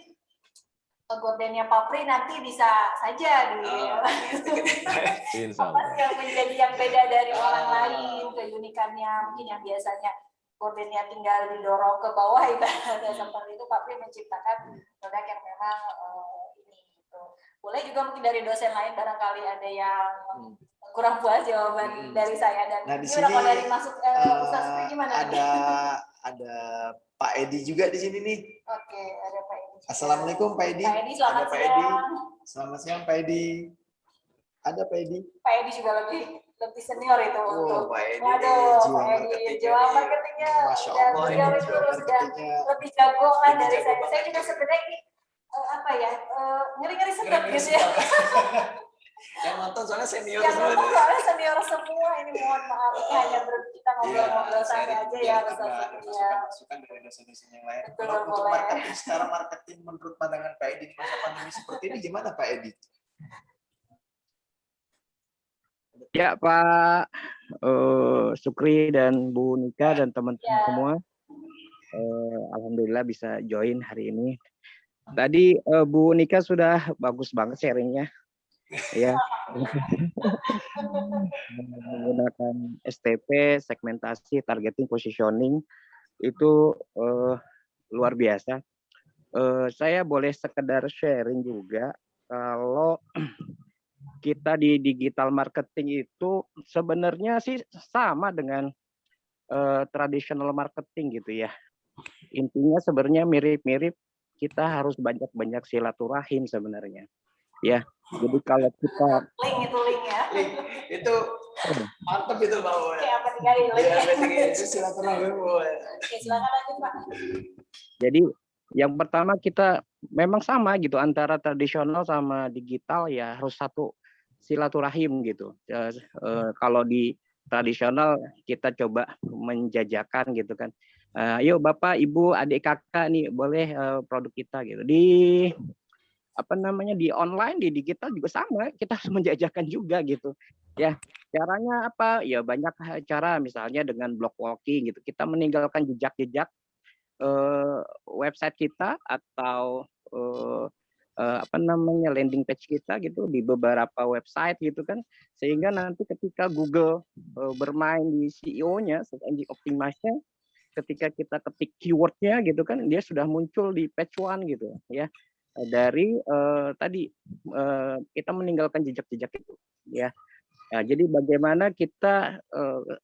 gordennya Pak Pri nanti bisa saja apa sih yang menjadi yang beda dari orang lain, keunikannya mungkin yang biasanya gordennya tinggal didorong ke bawah itu seperti itu Pak Pri menciptakan produk yang memang ini gitu. Boleh juga mungkin dari dosen lain barangkali ada yang kurang puas jawaban dari saya dan di sini kalau dari masuk Ustaz Pri gimana? Ada Pak Edi juga di sini nih. Oke, ada Pak Edi. Assalamualaikum Pak Edi. Pak Edi, selamat siang. Selamat siang Pak Edi. Ada Pak Edi? Pak Edi juga lebih senior itu untuk. Pak Edi. Waduh, Pak Edi jiwa marketingnya. Masya Allah, beliau itu sudah lebih jago lah dari saya. Saya juga sebenarnya ini ngeri-ngeri sedap gitu ya. Yang nonton soalnya senior Yang semua. nonton soalnya senior semua. Ini mohon maaf, ini hanya kita ngobrol-ngobrol santai aja ya. Masukan dari dosen-dosen yang lain. Kalau untuk marketing, secara marketing menurut pandangan Pak Edi di masa pandemi seperti ini gimana Pak Edi? Ya Pak Sukri dan Bu Nika dan teman-teman semua, alhamdulillah bisa join hari ini. Tadi Bu Nika sudah bagus banget sharingnya, ya menggunakan STP, segmentasi, targeting, positioning itu luar biasa. Saya boleh sekedar sharing juga kalau kita di digital marketing itu sebenarnya sih sama dengan traditional marketing gitu ya. Intinya sebenarnya mirip-mirip, kita harus banyak-banyak silaturahim sebenarnya. Ya, jadi kalau kita link ya. Link itu mantap itu Pak. Oke, apa tinggalin link. Itu silaturahim. Oke, silakan lanjut Pak. Jadi yang pertama kita memang sama gitu antara tradisional sama digital ya harus satu silaturahim gitu. Kalau di tradisional kita coba menjajakan gitu kan. Yuk Bapak, Ibu, adik kakak nih boleh produk kita gitu. Di di online, di digital juga sama, kita harus menjajakan juga gitu. Ya, caranya apa? Ya banyak cara, misalnya dengan block walking gitu. Kita meninggalkan jejak-jejak website kita atau landing page kita gitu di beberapa website gitu kan, sehingga nanti ketika Google bermain di SEO-nya, search engine optimize-nya, ketika kita ketik keyword-nya gitu kan, dia sudah muncul di page one gitu ya, dari kita meninggalkan jejak-jejak itu ya. Nah, jadi bagaimana kita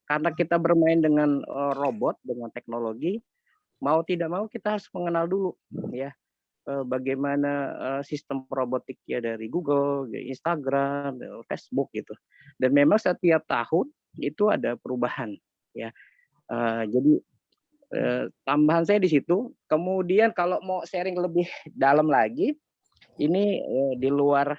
karena kita bermain dengan robot, dengan teknologi, mau tidak mau kita harus mengenal dulu ya bagaimana sistem robotiknya dari Google, dari Instagram, dari Facebook gitu. Dan memang setiap tahun itu ada perubahan ya. Jadi tambahan saya di situ. Kemudian kalau mau sharing lebih dalam lagi, ini di luar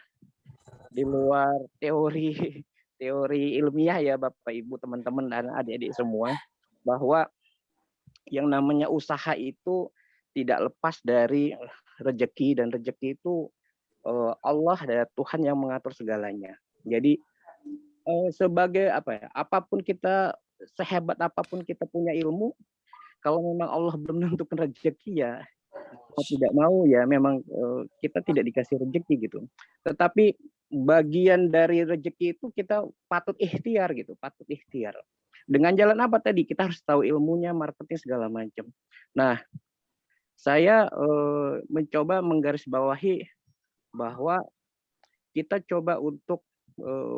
teori ilmiah ya Bapak Ibu, teman-teman dan adik-adik semua, bahwa yang namanya usaha itu tidak lepas dari rezeki, dan rezeki itu Allah dan Tuhan yang mengatur segalanya. Jadi sebagai apapun kita, sehebat apapun kita punya ilmu, kalau memang Allah belum menentukan rezeki ya mau tidak mau ya memang kita tidak dikasih rezeki gitu. Tetapi bagian dari rezeki itu kita patut ikhtiar gitu, patut ikhtiar. Dengan jalan apa tadi? Kita harus tahu ilmunya, marketing segala macam. Nah, saya mencoba menggarisbawahi bahwa kita coba untuk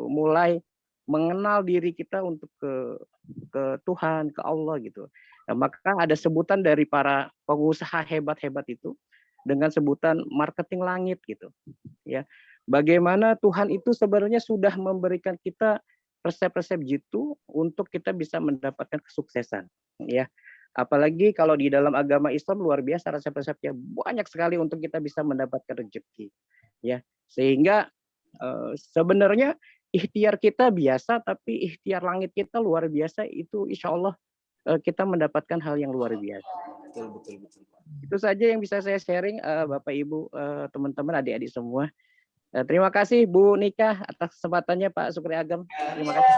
mulai mengenal diri kita untuk ke Tuhan, ke Allah gitu. Nah, maka ada sebutan dari para pengusaha hebat-hebat itu dengan sebutan marketing langit gitu. Ya, bagaimana Tuhan itu sebenarnya sudah memberikan kita resep-resep jitu untuk kita bisa mendapatkan kesuksesan. Ya, apalagi kalau di dalam agama Islam luar biasa resep-resepnya banyak sekali untuk kita bisa mendapatkan rezeki. Ya, sehingga sebenarnya ikhtiar kita biasa, tapi ikhtiar langit kita luar biasa. Itu insya Allah kita mendapatkan hal yang luar biasa. Betul. Itu saja yang bisa saya sharing, Bapak Ibu, teman-teman, adik-adik semua. Terima kasih Bu Nika atas kesempatannya, Pak Sukri Agam. Terima kasih.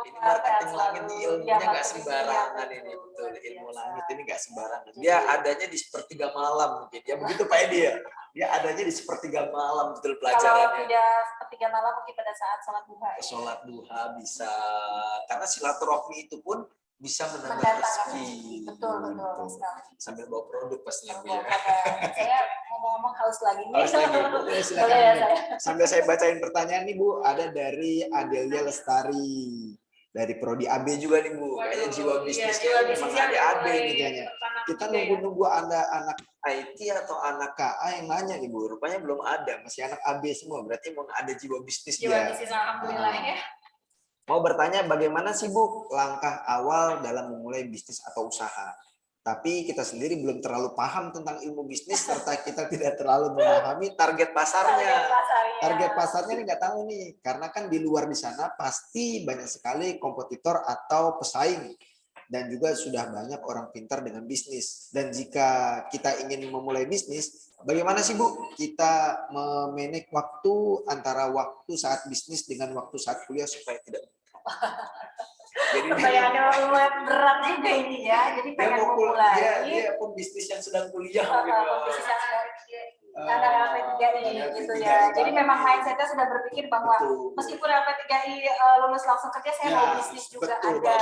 Ini marketing langit ini ilmunya nggak sembarangan ini, betul. Ilmu langit ini nggak sembarangan. Dia adanya di sepertiga malam mungkin. Ya begitu Pak Edi ya. Dia adanya di sepertiga malam, betul pelajarannya. Kalau tidak sepertiga malam mungkin pada saat sholat duha. Sholat duha bisa, karena silaturahmi itu pun bisa menambah rezeki. Betul. Sambil bawa produk pastinya Bu ya. Saya ngomong-ngomong haus lagi nih. Haus lagi. Boleh, silakan. Boleh ya saya. Sambil saya bacain pertanyaan nih Bu, ada dari Adelia Lestari. Dari Prodi AB juga nih Bu. Kayaknya jiwa bisnisnya memang ada AB nih kayaknya. Kita nunggu ada anak IT atau anak KA yang nanya nih Bu. Rupanya belum ada, masih anak AB semua. Berarti mau ada jiwa bisnis dia. Jiwa bisnis alhamdulillah ya. Mau bertanya bagaimana sih Bu langkah awal dalam memulai bisnis atau usaha? Tapi kita sendiri belum terlalu paham tentang ilmu bisnis serta kita tidak terlalu memahami target pasarnya. Target pasarnya ini nggak tahu nih, karena kan di luar di sana pasti banyak sekali kompetitor atau pesaing dan juga sudah banyak orang pintar dengan bisnis. Dan jika kita ingin memulai bisnis, bagaimana sih Bu kita memanage waktu antara waktu saat bisnis dengan waktu saat kuliah supaya tidak jadi pertanyaannya lumayan berat juga ini ya. Jadi pengen memulai. Dia pun bisnis yang sedang kuliah. Bisnis yang sedang anak LP3I gitu ya. Jadi memang mindsetnya sudah berpikir bahwa meskipun LP3I lulus langsung kerja, saya mau bisnis juga ada.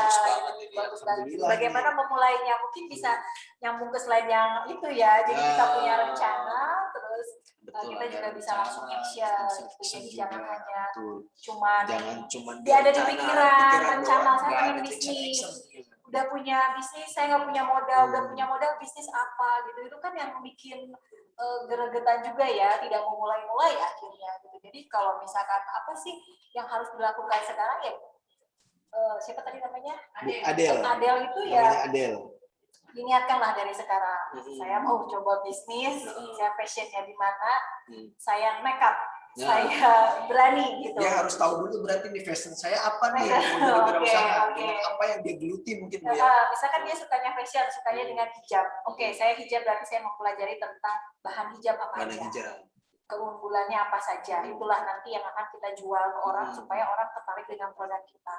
Bagus banget. Bagaimana memulainya? Mungkin bisa nyambung ke slide yang itu ya. Jadi kita punya rencana, terus kita juga bisa langsung action. Jadi jangan hanya cuman dia ada di pikiran rencana saya pengen bisnis. Udah punya bisnis, saya nggak punya modal. Udah punya modal, bisnis apa gitu. Itu kan yang bikin geregetan juga ya, tidak mau mulai akhirnya gitu. Jadi kalau misalkan apa sih yang harus dilakukan sekarang ya, siapa tadi namanya? Adel itu ya. Diniatkanlah dari sekarang. Saya mau coba bisnis, saya passionnya di mana, saya nekat. Saya berani gitu. Dia harus tahu dulu berarti nih fashion saya apa nih, mau jadi berusaha, apa yang dia geluti mungkin ya. Misalkan dia sukanya fashion, sukanya dengan hijab. Oke, saya hijab berarti saya mau pelajari tentang bahan hijab apa aja. keunggulannya apa saja. Itulah nanti yang akan kita jual ke orang supaya orang tertarik dengan produk kita.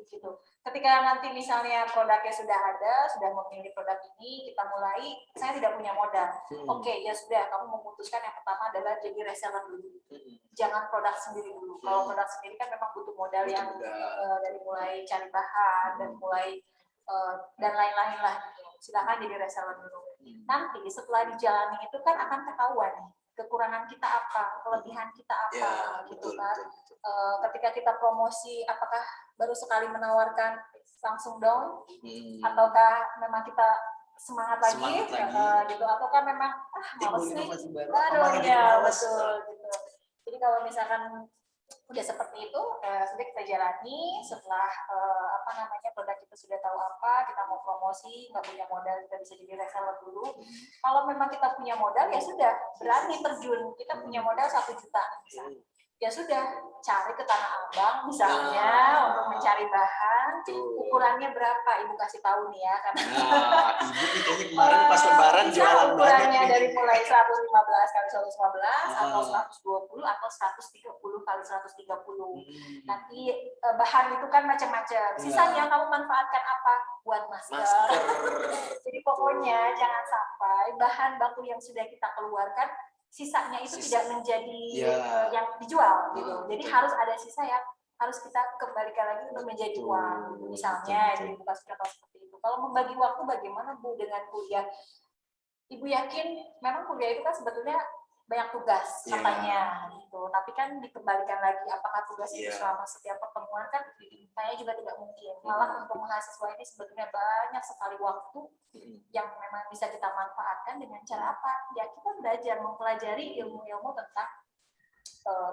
Gitu. Ketika nanti misalnya produknya sudah ada, sudah memilih produk ini, kita mulai, saya tidak punya modal. Oke, ya sudah, kamu memutuskan yang pertama adalah jadi reseller dulu. Jangan produk sendiri dulu. Kalau produk sendiri kan memang butuh modal yang dari mulai cari bahan dan mulai dan lain-lain lah. Gitu. Silakan jadi reseller dulu. Nanti setelah dijalani itu kan akan ketahuan nih, kekurangan kita apa, kelebihan kita apa, gitu kan. Ketika kita promosi, apakah baru sekali menawarkan langsung down, ataukah memang kita semangat lagi. Gitu, ataukah memang males nih, baru ya betul gitu. Jadi kalau misalkan udah seperti itu, sudah kita jalani. Setelah produk kita sudah tahu apa, kita mau promosi, nggak punya modal, kita bisa jadi reseller dulu. Kalau memang kita punya modal, ya sudah berani terjun. Kita punya modal 1 juta misalnya. Ya sudah, cari ke Tanah Abang misalnya untuk mencari bahan. Ukurannya berapa? Ibu kasih tahu nih ya, karena Ibu kayaknya kemarin pas lebaran jualan ukurannya banyak dari mulai 115 kali 115 atau 120 atau 130 kali 130. Nanti bahan itu kan macam-macam. Sisanya kamu manfaatkan apa? Buat masker. Jadi pokoknya jangan sampai bahan baku yang sudah kita keluarkan sisanya itu tidak menjadi yang dijual gitu. Jadi harus ada sisa yang harus kita kembalikan lagi untuk menjadi uang. Misalnya jadi buka contoh seperti itu. Kalau membagi waktu bagaimana Bu dengan kuliah? Ibu yakin memang kuliah itu kan sebetulnya banyak tugas katanya gitu. Tapi kan dikembalikan lagi apakah tugas itu selama setiap pertemuan kan kayaknya juga tidak mungkin. Malah untuk mahasiswa ini sebetulnya banyak sekali waktu yang memang bisa kita manfaatkan dengan cara apa? Ya kita belajar mempelajari ilmu-ilmu tentang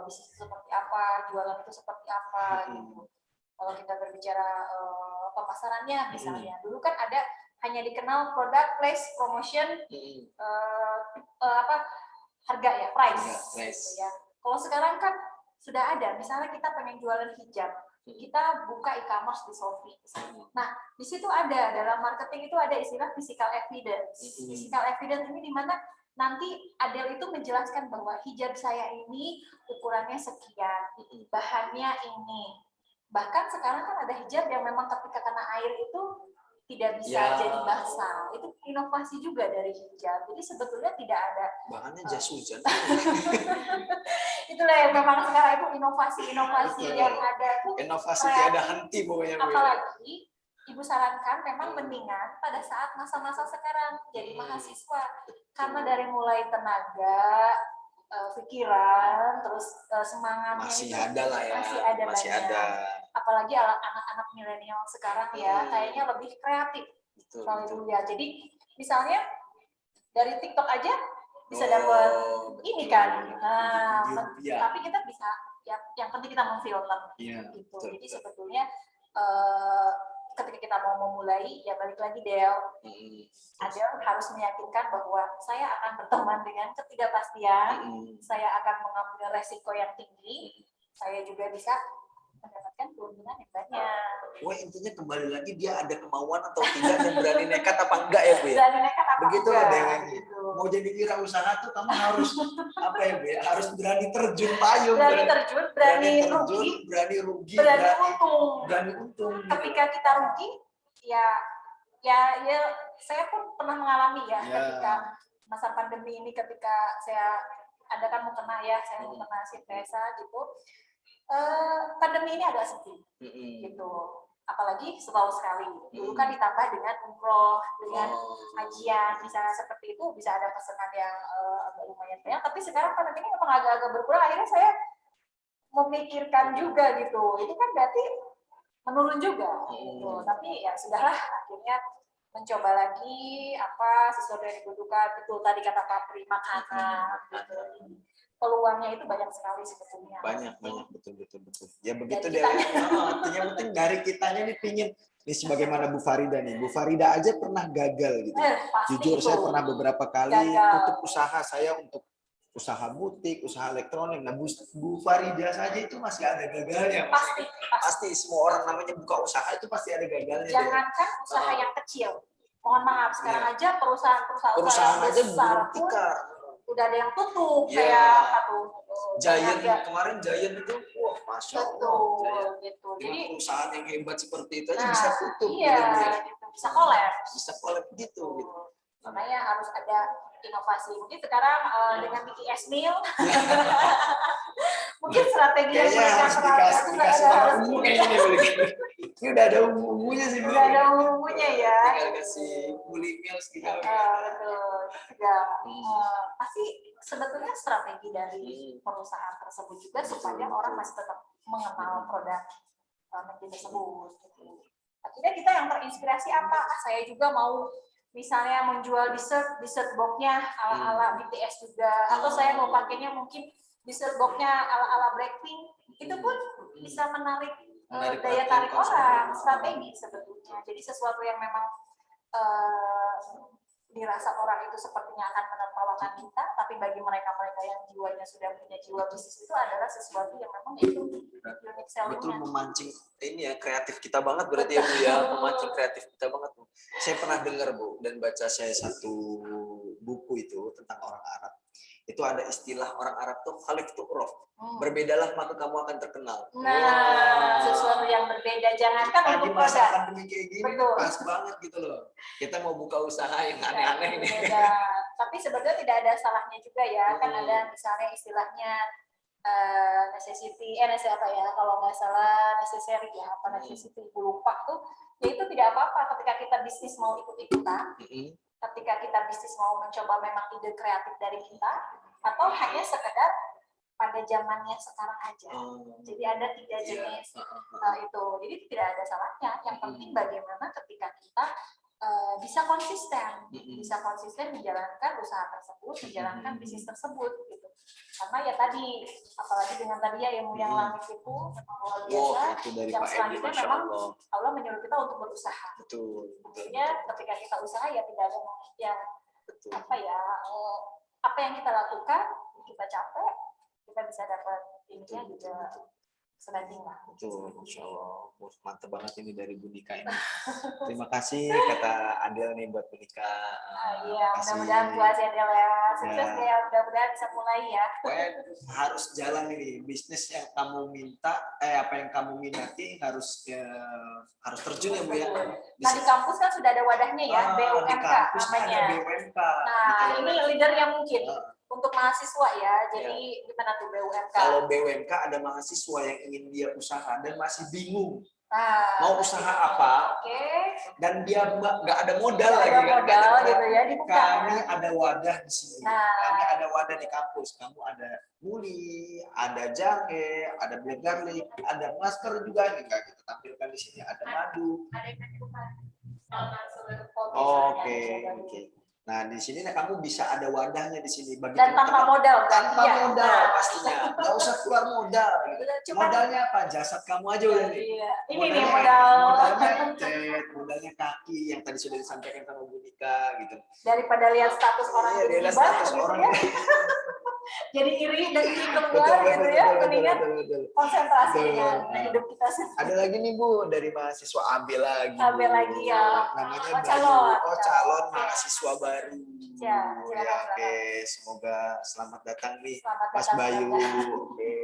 bisnis seperti apa, jualan itu seperti apa gitu. Kalau kita berbicara pemasarannya misalnya, dulu kan ada hanya dikenal produk, place, promotion, harga ya, price. Gitu ya. Kalau sekarang kan sudah ada, misalnya kita pengen jualan hijab, kita buka e-commerce di Shopee. Nah, di situ ada, dalam marketing itu ada istilah physical evidence. Physical evidence ini di mana nanti Adel itu menjelaskan bahwa hijab saya ini ukurannya sekian, bahannya ini. Bahkan sekarang kan ada hijab yang memang ketika kena air itu tidak bisa jadi basah. Itu inovasi juga dari hijab. Jadi sebetulnya tidak ada bahannya jas hujan. Itulah yang memang sekarang itu inovasi-inovasi yang ada tuh. Inovasi tiada henti pokoknya. Apalagi Ibu sarankan memang mendingan pada saat masa-masa sekarang jadi mahasiswa. Karena dari mulai tenaga, pikiran, terus semangatnya masih itu ada lah ya. Masih ada. Apalagi anak-anak milenial sekarang ya kayaknya lebih kreatif kalau dulu ya. Jadi misalnya dari TikTok aja bisa dapat ini kan. Tapi kita bisa yang penting kita memfilter gitu. Jadi sebetulnya ketika kita mau memulai, ya balik lagi Del, Adel harus meyakinkan bahwa saya akan berteman dengan ketidakpastian, saya akan mengambil resiko yang tinggi, saya juga bisa mendapatkan keuntungan yang banyak. Wah intinya kembali lagi dia ada kemauan atau tidak dan berani nekat apa enggak ya Bu ya? Berani nekat apa begitu enggak? Gitu. Mau jadi wirausaha tuh kamu harus apa ya Bu ya? Harus berani terjun payung. Berani terjun, berani rugi, berani untung. Ketika kita rugi, ya saya pun pernah mengalami ketika masa pandemi ini, ketika Anda kan mau kena saya mau kena sinetesa gitu. Pandemi ini agak sepi gitu, apalagi setahun sekali. Dulu kan ditambah dengan umroh, dengan kajian, misalnya seperti itu bisa ada pesanan yang agak lumayan banyak. Tapi sekarang pandemi ini memang agak-agak berkurang. Akhirnya saya memikirkan juga gitu, itu kan berarti menurun juga gitu. Tapi ya sudahlah, akhirnya mencoba lagi apa sesuai yang dibutuhkan. Betul tadi kata Pak Pri, makanan gitu. Peluangnya itu banyak sekali sebetulnya. Banyak betul. Ya begitu deh. Artinya penting dari kitanya nih pingin nih sebagaimana Bu Farida nih. Bu Farida aja pernah gagal gitu. Jujur saya pernah beberapa kali tutup usaha saya untuk usaha butik, usaha elektronik. Nah Bu Farida saja itu masih ada gagalnya. Pasti semua orang namanya buka usaha itu pasti ada gagalnya. Jangankan usaha yang kecil. Mohon maaf sekarang aja perusahaan aja belum tikar. udah ada yang tutup Iya. kayak apa tuh Giant Giant. kemarin Giant itu, wah masya Allah. Betul Giant. gitu. Dengan Jadi perusahaan yang hebat seperti itu aja nah, bisa tutup, iya, gitu, Bu, ya. gitu. Bisa kolaps. Bisa collab gitu. Makanya harus ada inovasi. Mungkin sekarang dengan BTS Meal, mungkin strategi yang Kayaknya mereka harus terapkan itu dikasih nama harus ungu kayaknya nih, Bu. Ini udah ada ungu-ungunya sih, Bu. udah ada umumnya ya. Tinggal kasih bully meals gitu. Betul. Ya, pasti sebetulnya strategi dari perusahaan tersebut juga supaya orang masih tetap mengenal produk McD tersebut. Gitu. Akhirnya kita yang terinspirasi apa? Saya juga mau misalnya menjual dessert box-nya ala-ala BTS juga, atau saya mau pakainya mungkin dessert box-nya ala-ala Blackpink, itu pun bisa menarik daya tarik orang, strategi sebetulnya. Jadi sesuatu yang memang dirasa orang itu sepertinya akan menertawakan kita, tapi bagi mereka-mereka yang jiwanya sudah punya jiwa bisnis itu adalah sesuatu yang memang itu unique Betul, selling-nya. memancing ini ya, kreatif kita banget berarti ya, Bu, ya. Memancing kreatif kita banget, Bu. Saya pernah dengar, Bu, dan baca saya satu buku itu tentang orang Arab. Itu ada istilah orang Arab tuh khalif tu'raf. Berbedalah maka kamu akan terkenal. Nah, sesuatu yang berbeda, jangankan Di untuk masa produk. pandemi kayak gini Betul. pas banget gitu loh. Kita mau buka usaha yang aneh-aneh nih. Beda. Tapi sebetulnya tidak ada salahnya juga ya, kan ada misalnya istilahnya necessity, apa ya, kalau nggak salah necessary ya, apa necessity, lupa tuh, ya itu tidak apa-apa ketika kita bisnis mau ikut-ikutan, ketika kita bisnis mau mencoba memang ide kreatif dari kita, atau hanya sekedar pada zamannya sekarang aja. Jadi ada 3 jenis itu. Jadi tidak ada salahnya. Yang penting bagaimana ketika kita bisa konsisten menjalankan usaha tersebut, menjalankan bisnis tersebut gitu. Karena ya tadi, apalagi dengan tadi ya ilmu yang langit itu memang luar biasa. Itu dari Yang Pak Edi, selanjutnya Masya memang Allah. Allah menyuruh kita untuk berusaha. Betul. Maksudnya ketika kita usaha ya tidak ada yang Betul. apa yang kita lakukan, kita capek, kita bisa dapat ininya juga sebanding lah. Betul, Masya Allah. Mantap banget ini dari Bu Nika ini. Terima kasih kata Adel nih buat Bu Nika. Iya, mudah-mudahan puas ya Del ya. Sukses ya, mudah-mudahan bisa mulai ya. Pokoknya harus jalan ini bisnis yang kamu minta, apa yang kamu minati harus terjun ya Bu ya. Nah di kampus kan sudah ada wadahnya ya, Di BUMK kampus namanya. ada BUMK. Nah ini leader yang mungkin untuk mahasiswa ya, jadi gimana tuh BUMK? Kalau BUMK ada mahasiswa yang ingin dia usaha dan masih bingung mau usaha apa, dan dia nggak ada modal lagi kan? Gitu ya, dibuka. Kami ada wadah di sini, kami ada wadah di kampus. Kamu ada muli, ada jahe, ada black garlic, ada masker juga nih, nggak kita tampilkan di sini. Ada madu. Oke. Nah di sini kamu bisa ada wadahnya di sini. Bagi dan tanpa modal, tanpa modal pastinya, nggak usah keluar modal. Gitu. Modalnya apa? Jasad kamu aja udah nih. Ini nih modalnya modalnya kaki yang tadi sudah disampaikan sama Bu Nika gitu. Daripada lihat status orang lihat status orang ya. Jadi iri dan iri keluar gitu ya, mendingan konsentrasi dengan hidup kita sendiri. Ada lagi nih Bu dari mahasiswa AB lagi. AB lagi ya. Namanya calon mahasiswa baru. Ya, oke, semoga selamat datang nih Mas datang, Bayu. Oke.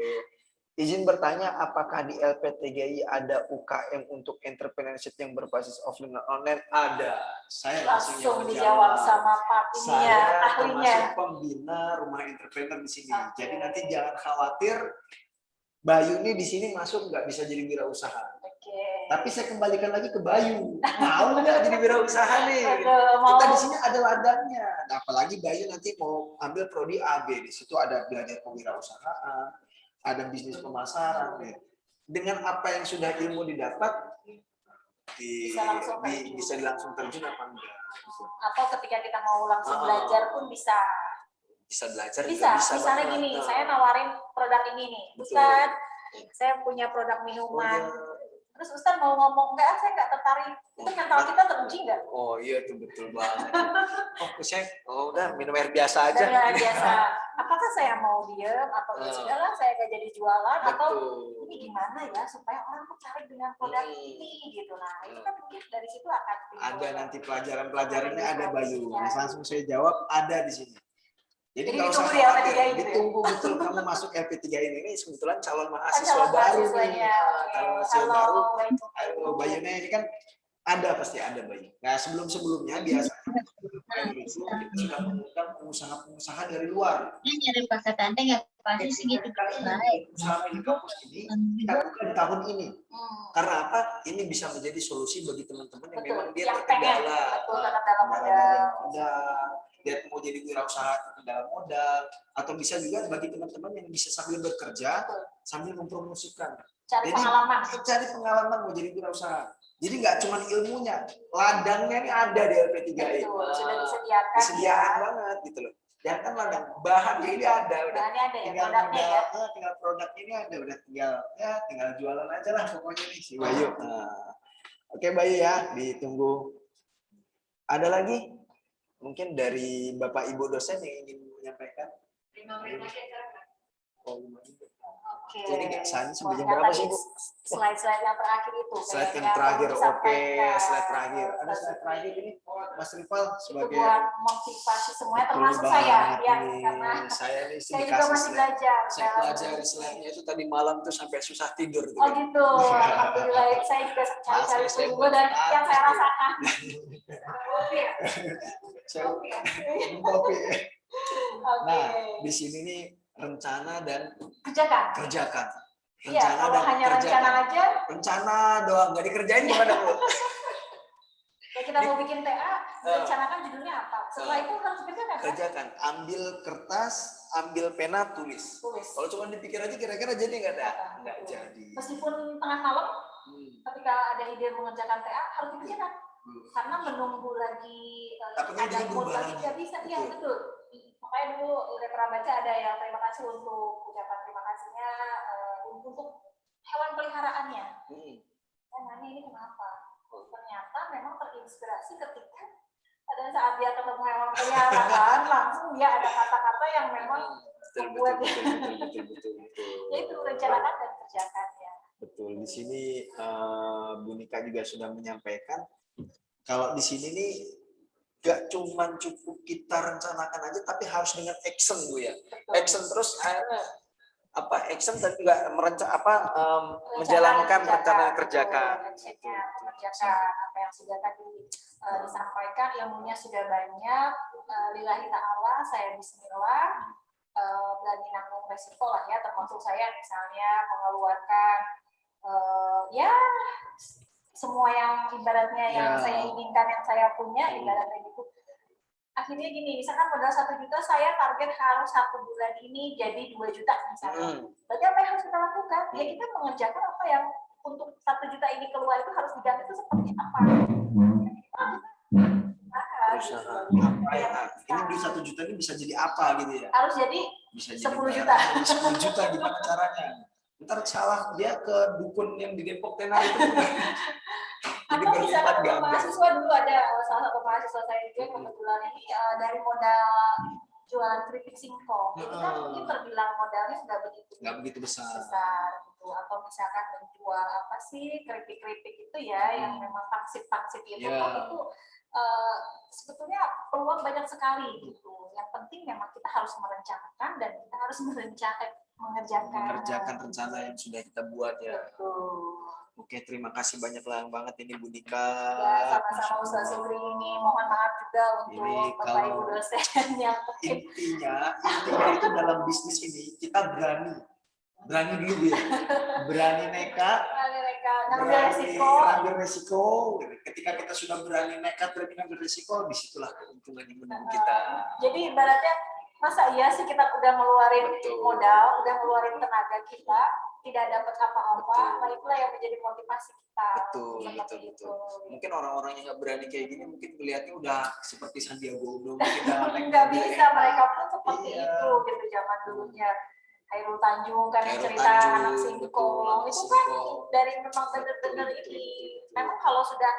Izin bertanya, apakah di LPTGI ada UKM untuk entrepreneurship yang berbasis offline dan online? Ada. Saya langsung dijawab sama Pak ini ya, ahlinya. Termasuk pembina rumah entrepreneur di sini. Jadi nanti jangan khawatir, Bayu ini di sini masuk nggak bisa jadi wirausaha. Tapi saya kembalikan lagi ke Bayu. Mau nggak jadi wirausaha nih? Kita di sini ada ladangnya. Nah, apalagi Bayu nanti mau ambil prodi AB, di situ ada belajar kewirausahaan, ada bisnis pemasaran. Dengan apa yang sudah ilmu didapat, bisa langsung terjun apa enggak? Atau ketika kita mau langsung belajar pun bisa. Bisa belajar. Bisa. Misalnya gini, saya nawarin produk ini nih, Ustaz, saya punya produk minuman. Terus Ustaz mau ngomong, enggak, saya enggak tertarik. Itu mental kita teruji enggak? Oh iya, itu betul banget. Saya udah minum air biasa aja. Air biasa. Apakah saya mau diem atau ya sudahlah saya enggak jadi jualan atau ini gimana ya supaya orang tertarik dengan produk ini gitu. Nah, itu kan mungkin dari situ akan ada nanti pelajaran-pelajarannya ada Bayu. Langsung saya jawab ada di sini. Jadi Jadi nggak usah ditunggu di khawatir, LP3 gitu ya? ditunggu betul kamu masuk LP3 ini kebetulan calon mahasiswa Calon baru nih. mahasiswanya. Oke. Calon mahasiswa baru. Halo, Bayu. Ayo, Bayunya ini kan ada pasti ada Bayu. Nah sebelumnya biasanya Bayu itu kita sudah mengundang pengusaha-pengusaha dari luar. Nyari perkataan nggak pasti segitu baik. Usaha di kampus ini kita buka di tahun ini. Karena apa? Ini bisa menjadi solusi bagi teman-teman yang memang dia Yang pengen, terkendala. betul, dalam modal. Dia mau jadi wirausaha dalam modal, atau bisa juga bagi teman-teman yang bisa sambil bekerja sambil mempromosikan. Cari Jadi, pengalaman. cari pengalaman mau jadi wirausaha. Jadi nggak cuma ilmunya, ladangnya ini ada di LP3 ini. Betul, sudah disediakan. Disediakan banget gitu loh. Jangan kan ladang, bahannya ini ada udah. Bahannya ada ya, Tinggal produknya ya. tinggal produknya ini ada udah tinggal jualan aja lah pokoknya nih si Bayu. Nah, oke Bayu ya, ditunggu. Ada lagi? Mungkin dari Bapak Ibu dosen yang ingin menyampaikan? 5 menit lagi acara. Oh, 5 menit. Oke. Jadi nggak sahnya sampai jam Pokoknya berapa tadi sih Bu? Slide-slide yang terakhir itu. Slide yang kayaknya terakhir, perlu oke. disampaikan. Slide terakhir. Ada slide terakhir ini, Mas Rival Itu sebagai buat motivasi semuanya, betul termasuk banget saya. Ya, nih. karena Saya nih saya juga dikasih masih slide. belajar. Saya pelajari slide-nya itu tadi malam tuh sampai susah tidur. Tuh, Oh gitu, alhamdulillah saya juga cari-cari Saya dulu dan yang saya bagus. rasakan. Saya Oke. kopi. Oke. Nah, di sini nih rencana dan Kerjakan. kerjakan. Iya, kalau hanya rencana aja, Rencana doang, nggak dikerjain gimana Bu? ya kita mau bikin TA, rencanakan judulnya apa. Setelah itu harus dikerjakan kan? Kerjakan, ambil kertas, ambil pena, tulis. Tulis. Kalau cuma dipikir aja kira-kira jadi nggak ada? Nggak jadi. Meskipun tengah malam, ketika ada ide mengerjakan TA, harus dikerjakan. Karena menunggu lagi Takutnya ada jadi mood berubah lagi lagi. nggak bisa. Iya betul. Makanya dulu udah pernah baca ada yang terima kasih untuk ucapan terima kasihnya untuk hewan peliharaannya. Nanya ini kenapa? Ternyata memang terinspirasi ketika pada saat dia ketemu hewan peliharaan langsung dia ada kata-kata yang memang membuat dia. Ya itu rencanakan dan kerjakan ya. Betul. Di sini Bu Nika juga sudah menyampaikan kalau di sini nih gak cuman cukup kita rencanakan aja, tapi harus dengan action Bu ya. Action terus akhirnya action dan juga menjalankan rencana kerjakan. Actionnya mengerjakan apa yang sudah tadi disampaikan, ilmunya sudah banyak. Lillahi ta'ala, saya bismillah, berani nanggung resiko lah ya, termasuk saya misalnya mengeluarkan ya semua yang ibaratnya yang saya inginkan, yang saya punya, ibaratnya gitu. Akhirnya gini, misalkan modal 1 juta, saya target harus 1 bulan ini jadi 2 juta misalnya. Berarti apa yang harus kita lakukan? Ya kita mengerjakan apa yang untuk 1 juta ini keluar itu harus diganti itu seperti apa? Ini di 1 juta ini bisa jadi apa gitu ya? Harus jadi Bisa 10 juta. 10 juta gimana caranya? Ntar salah dia ke dukun yang di Depok Tenar itu. Jadi Atau misalkan berlipat mahasiswa dulu ada salah satu mahasiswa saya juga kebetulan ini dari modal jualan keripik singkong, itu kan mungkin terbilang modalnya sudah nggak begitu besar gitu. Atau misalkan menjual apa sih keripik-keripik itu ya yang memang pangsit-pangsit itu itu sebetulnya peluang banyak sekali gitu. Yang penting memang kita harus merencanakan dan kita harus mengerjakan rencana yang sudah kita buat ya. Betul. Oke, terima kasih banyak banget ini Bu Nika. Ya, sama-sama Ustaz Sugri ini. Mohon maaf juga untuk Bapak Ibu dosen yang mungkin intinya itu dalam bisnis ini kita berani dulu ya. Berani nekat, ngambil resiko. Ketika kita sudah berani nekat, berani ngambil resiko, disitulah keuntungan yang menunggu kita. Jadi ibaratnya masa iya sih kita udah ngeluarin modal, udah ngeluarin tenaga kita, tidak dapat apa-apa, nah itulah yang menjadi motivasi kita. Betul. Mungkin orang-orang yang nggak berani kayak gini mungkin melihatnya udah seperti Sandiaga Uno. Nggak bisa, mereka pun seperti itu gitu zaman dulunya. Khairul Tanjung kan yang cerita anak singkong, itu kan dari memang benar-benar ini. Memang kalau sudah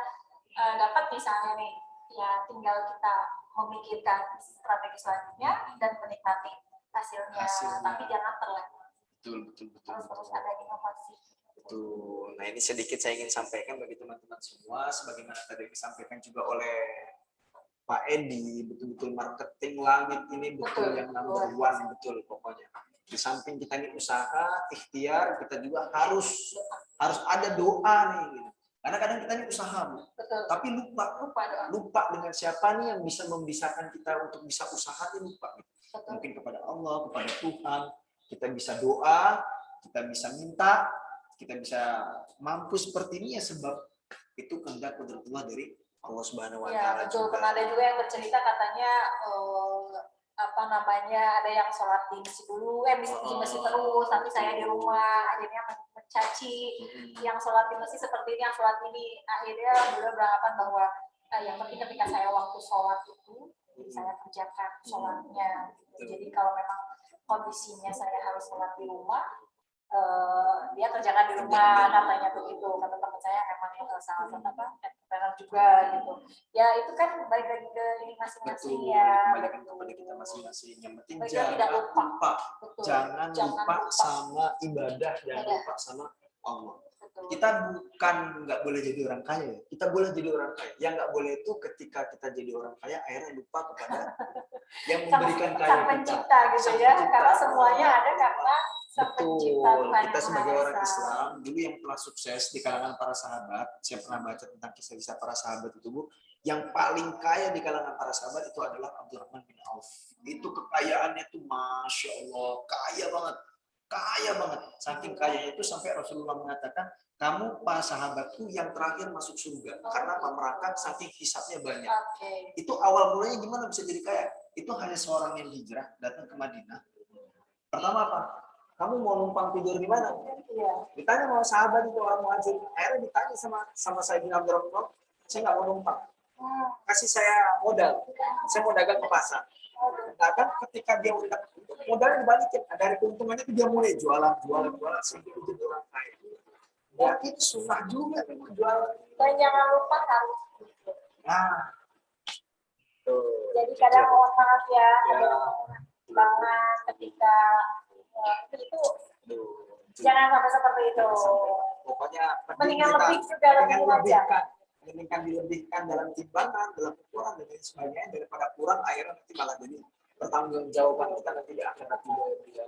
dapat misalnya nih, ya tinggal kita memikirkan strategi selanjutnya dan menikmati hasilnya. Tapi jangan terlena. Betul. Terus ada inovasi. Betul. Nah ini sedikit saya ingin sampaikan bagi teman-teman semua, sebagaimana tadi disampaikan juga oleh Pak Edi, betul-betul marketing langit ini betul yang number one, betul pokoknya. Di samping kita ini usaha, ikhtiar, kita juga harus ada doa nih. Gitu. Karena kadang kita ini usaha, tapi lupa dengan siapa nih yang bisa membisarkan kita untuk bisa usaha ini lupa. Gitu. Mungkin kepada Allah, kepada Tuhan, kita bisa doa, kita bisa minta, kita bisa mampu seperti ini ya sebab itu kehendak qudratullah dari Allah Subhanahu wa taala. Ya, betul. Pernah ada juga yang bercerita katanya ada yang sholat di masjid dulu, di masjid terus, tapi saya di rumah akhirnya mencaci yang sholat di masjid seperti ini, yang sholat ini. Akhirnya beliau beranggapan bahwa yang penting ketika saya waktu sholat itu saya kerjakan sholatnya. Jadi kalau memang kondisinya saya harus sholat di rumah, dia kerjakan di rumah, katanya begitu. Kata teman saya memang yang salah satu entrepreneur juga gitu. Ya itu kan balik lagi ke ini masing-masing ya. Balik kepada kita masing-masing. Yang penting jangan lupa. Jangan lupa sama ibadah, jangan lupa sama Allah. Kita bukan nggak boleh jadi orang kaya, kita boleh jadi orang kaya. Yang nggak boleh itu ketika kita jadi orang kaya akhirnya lupa kepada yang memberikan kaya sang pencipta gitu ya. Karena semuanya ada karena betul. Kita sebagai orang Islam dulu yang telah sukses di kalangan para sahabat, saya pernah baca tentang kisah-kisah para sahabat itu, Bu, yang paling kaya di kalangan para sahabat itu adalah Abdurrahman bin Auf. Itu kekayaannya tuh Masya Allah, kaya banget, saking kayanya itu sampai Rasulullah mengatakan, kamu para sahabatku yang terakhir masuk surga karena merangkak saking hisabnya banyak. Itu awal mulanya gimana bisa jadi kaya? Itu hanya seorang yang hijrah datang ke Madinah. Pertama apa? Kamu mau numpang tidur di mana? Ditanya sama sahabat itu orang muhajir. Akhirnya ditanya sama saya bin Abdurrahman, saya nggak mau numpang. Kasih saya modal. Saya mau dagang ke pasar. Nah kan ketika dia udah modalnya dibalikin, dari keuntungannya itu dia mulai jualan sampai jadi orang kaya. Ya itu sunnah juga jualan. Dan jangan lupa harus. Nah, jadi kadang mohon maaf ya, ada banget ketika itu jangan sampai seperti itu. Pokoknya mendingan lebih juga mendingan dilebihkan dalam timbangan, dalam ukuran dan lain sebagainya daripada kurang akhirnya nanti malah jadi pertanggungjawaban kita nanti di akhirat juga.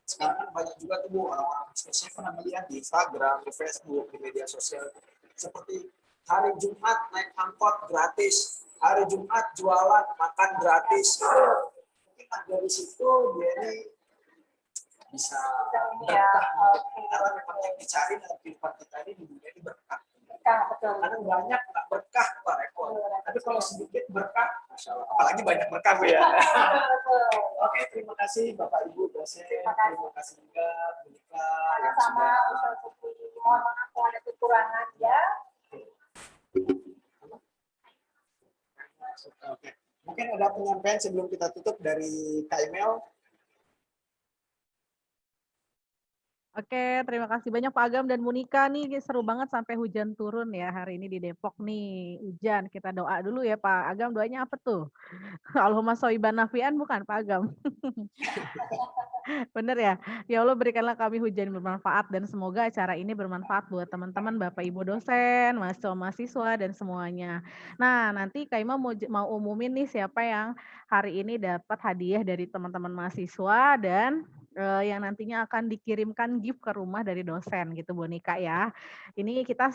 Sekarang kan banyak juga tuh orang-orang saya pernah melihat di Instagram, di Facebook, di media sosial seperti hari Jumat naik angkot gratis, hari Jumat jualan makan gratis. Mungkin dari situ dia ini bisa berkah, karena memang yang dicari dalam kehidupan kita ini di dunia ini berkah. Karena banyak nggak berkah Pak Rekor, tapi kalau sedikit berkah, Masya Allah. Apalagi banyak berkah Bu ya. Oke, terima kasih Bapak Ibu dosen, terima kasih juga Bu Nika. Sama-sama Ustaz Sufi, mohon maaf kalau ada kekurangan ya. Oke, mungkin ada penyampaian sebelum kita tutup dari Kak Emel. Oke, terima kasih banyak Pak Agam dan Monika nih, seru banget sampai hujan turun ya hari ini di Depok nih, hujan. Kita doa dulu ya Pak Agam, doanya apa tuh? Allahumma shoiban nafian bukan Pak Agam? Bener ya? Ya Allah berikanlah kami hujan bermanfaat dan semoga acara ini bermanfaat buat teman-teman, Bapak Ibu dosen, mahasiswa dan semuanya. Nah, nanti Kak Ima mau umumin nih siapa yang hari ini dapat hadiah dari teman-teman mahasiswa dan yang nantinya akan dikirimkan gift ke rumah dari dosen gitu Bu Nika ya. Ini kita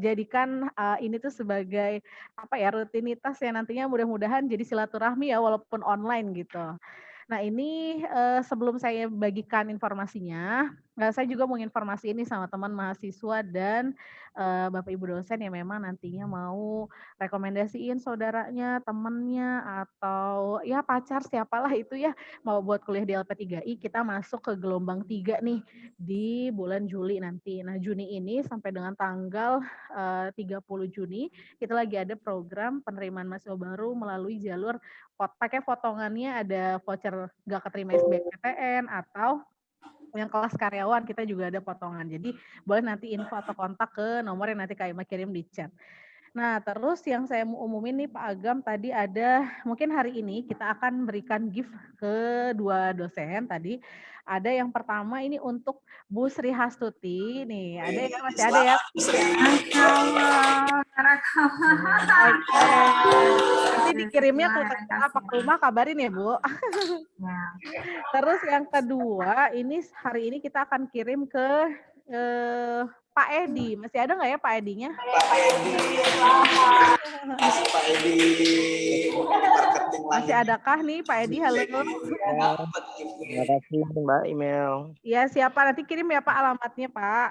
jadikan ini tuh sebagai apa ya rutinitas yang nantinya mudah-mudahan jadi silaturahmi ya walaupun online gitu. Nah ini sebelum saya bagikan informasinya, saya juga mau informasi ini sama teman mahasiswa dan Bapak Ibu dosen yang memang nantinya mau rekomendasiin saudaranya, temennya, atau ya pacar siapalah itu ya, mau buat kuliah di LP3I, kita masuk ke gelombang 3 nih di bulan Juli nanti. Nah Juni ini sampai dengan tanggal 30 Juni, kita lagi ada program penerimaan mahasiswa baru melalui jalur pakai potongannya ada voucher gak keterima SBMPTN atau yang kelas karyawan kita juga ada potongan. Jadi boleh nanti info atau kontak ke nomor yang nanti Kak Ima kirim di chat. Nah, terus yang saya mau umumin nih Pak Agam, tadi ada mungkin hari ini kita akan berikan gift ke 2 dosen tadi. Ada yang pertama ini untuk Bu Sri Hastuti nih, ada ya, masih ada ya? Selamat, Sri. Masya Allah, barakallah. Oke. Nanti dikirimnya ke kantor apa ke rumah kabarin ya, Bu. Ya. Terus yang kedua, ini hari ini kita akan kirim ke Pak Edi. Masih ada nggak ya Pak Edinya? Pak Edi. Masih Pak Edi. Marketing lagi. Masih adakah nih Pak Edi? Halo. Dapat Terima kasih Mbak Email. Ya, siapa? Nanti kirim ya Pak alamatnya, Pak.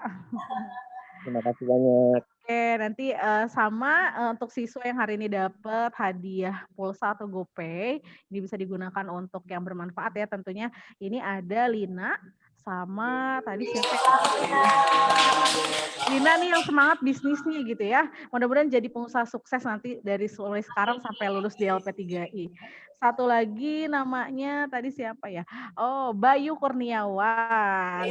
Terima kasih banyak. Oke, nanti sama untuk siswa yang hari ini dapat hadiah pulsa atau GoPay, ini bisa digunakan untuk yang bermanfaat ya tentunya. Ini ada Lina sama tadi siapa? Lina nih yang semangat bisnisnya gitu ya. Mudah-mudahan jadi pengusaha sukses nanti dari mulai sekarang sampai lulus di LP3I. Satu lagi namanya tadi siapa ya? Oh, Bayu Kurniawan.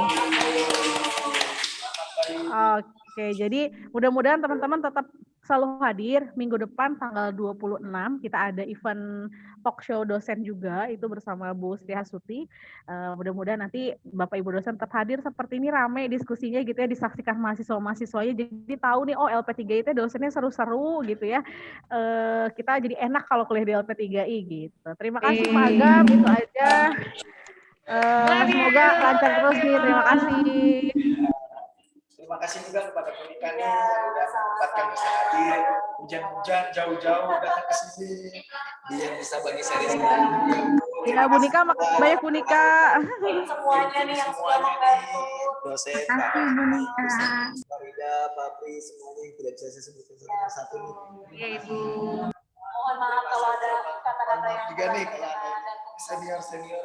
Oke, jadi mudah-mudahan teman-teman tetap selalu hadir. Minggu depan tanggal 26 kita ada event talk show dosen juga, itu bersama Bu Sri Hasuti. Mudah-mudahan nanti Bapak Ibu dosen tetap hadir seperti ini, rame diskusinya gitu ya, disaksikan mahasiswa-mahasiswanya. Jadi tahu nih, oh LP3I itu dosennya seru-seru gitu ya. Kita jadi enak kalau kuliah di LP3I gitu. Terima kasih Pak Agam, itu aja. Semoga lancar terus nih, terima kasih. Terima kasih juga kepada Monika nih yang udah menyempatkan bisa hadir, hujan-hujan jauh-jauh datang ke sini. Dia bisa bagi seri Ya, Bu Nika, makasih banyak Bu Nika. Semuanya nih yang sudah membantu. dosen, Terima kasih Bu Nika. Farida, Papri, semuanya yang tidak bisa saya sebutkan satu persatu nih. Iya, Ibu. Mohon maaf kalau ada kata-kata yang juga nih kalau ada senior semua.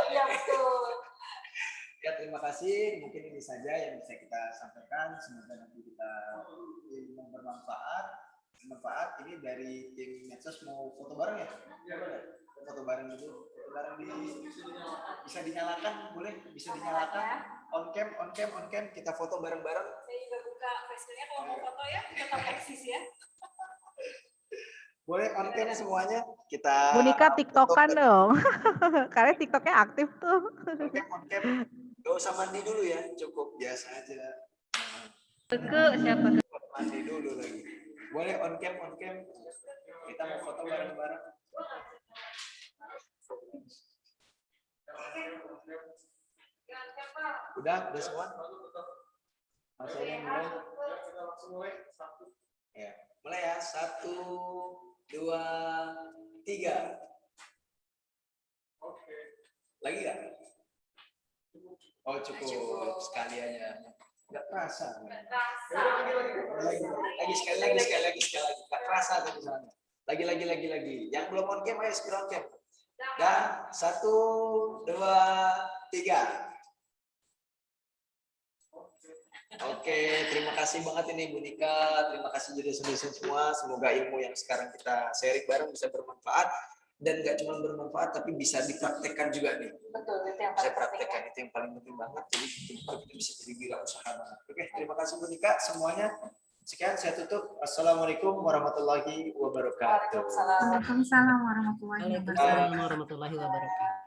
Iya, betul. Ya, terima kasih. Mungkin ini saja yang bisa kita sampaikan. Semoga nanti kita bermanfaat. Ini dari tim medsos mau foto bareng ya? Foto bareng dulu. Foto bareng bisa dinyalakan, boleh? Bisa dinyalakan. On cam. Kita foto bareng-bareng. Saya juga buka Facebooknya kalau mau foto ya, tetap eksis ya. Boleh on cam semuanya. Kita Bu Nika TikTokan dong. Karena TikToknya aktif tuh. on cam. Gak usah mandi dulu ya, cukup biasa aja. Siapa? Mandi dulu lagi. Boleh on cam. Kita mau foto bareng-bareng. Udah semua? Masanya mulai? Ya, mulai ya. 1, 2, 3. Oke. Lagi nggak? Oh cukup sekali aja. Nggak terasa. Lagi sekali lagi. Nggak terasa tuh di sana. Lagi. Yang belum on cam ayo scroll cam. Dan 1, 2, 3. Oke, terima kasih banget ini Bu Nika. Terima kasih juga dosen-dosen semua. Semoga ilmu yang sekarang kita sharing bareng bisa bermanfaat. Dan nggak cuma bermanfaat, tapi bisa dipraktekkan juga nih. Betul, itu yang Bisa paling penting. praktekkan, itu yang paling penting banget. Jadi kita bisa jadi wirausaha banget. Oke, terima kasih Bu Nika semuanya. Sekian saya tutup. Assalamualaikum warahmatullahi wabarakatuh. Waalaikumsalam. Waalaikumsalam warahmatullahi wabarakatuh. Waalaikumsalam warahmatullahi wabarakatuh.